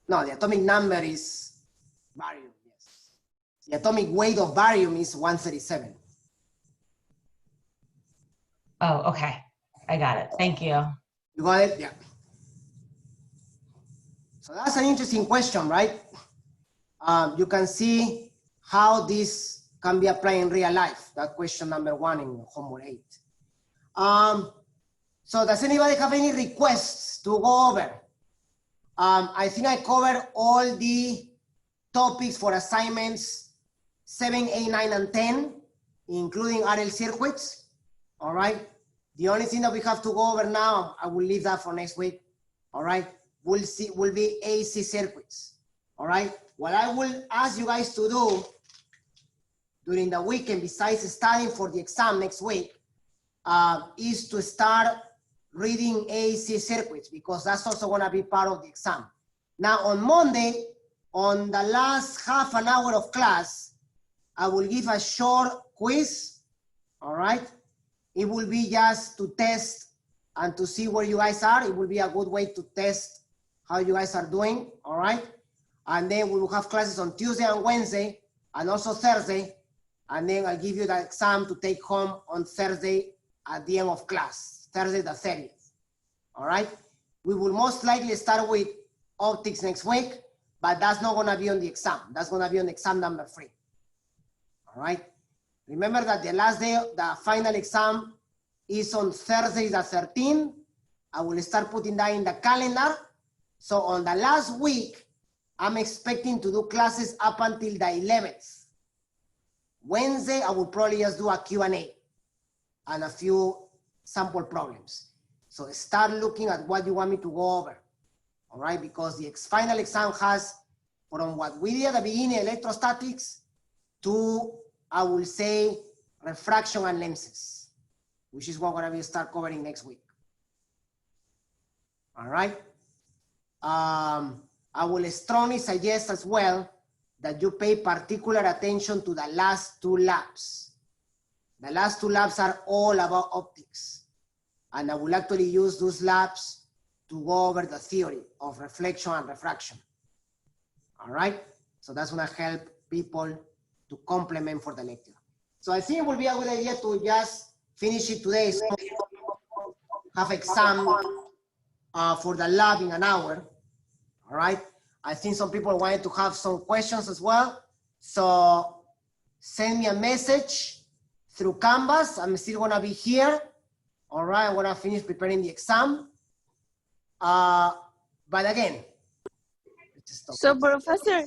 No, the atomic number is barium, yes. The atomic weight of barium is 137. Oh, okay. I got it. Thank you. You got it? Yeah. So that's an interesting question, right? You can see how this can be applied in real life. That question number 1 in homework 8. So does anybody have any requests to go over? I think I covered all the topics for assignments 7, 8, 9, and 10, including RL circuits. All right. The only thing that we have to go over now, I will leave that for next week. All right. We'll see, will be AC circuits. All right. What I will ask you guys to do during the weekend, besides studying for the exam next week, is to start reading AC circuits, because that's also going to be part of the exam. Now on Monday, on the last half an hour of class, I will give a short quiz. All right. It will be just to test and to see where you guys are. It will be a good way to test how you guys are doing. All right. And then we will have classes on Tuesday and Wednesday and also Thursday. And then I'll give you the exam to take home on Thursday at the end of class, Thursday the 30th. All right. We will most likely start with optics next week, but that's not going to be on the exam. That's going to be on exam number 3. All right. Remember that the last day, the final exam is on Thursday the 13th. I will start putting that in the calendar. So on the last week, I'm expecting to do classes up until the 11th. Wednesday, I will probably just do a Q&A and a few sample problems. So start looking at what you want me to go over. All right, because the final exam has, from what we did at the beginning, electrostatics, to, I will say, refraction and lenses, which is what we're going to start covering next week. All right. I will strongly suggest as well that you pay particular attention to the last 2 labs. The last 2 labs are all about optics. And I will actually use those labs to go over the theory of reflection and refraction. All right. So that's going to help people to complement for the lecture. So I think it will be a good idea to just finish it today. So have exam for the lab in an hour. All right. I think some people wanted to have some questions as well. So send me a message through Canvas. I'm still gonna be here. All right, I'm gonna finish preparing the exam. But again, So, Professor,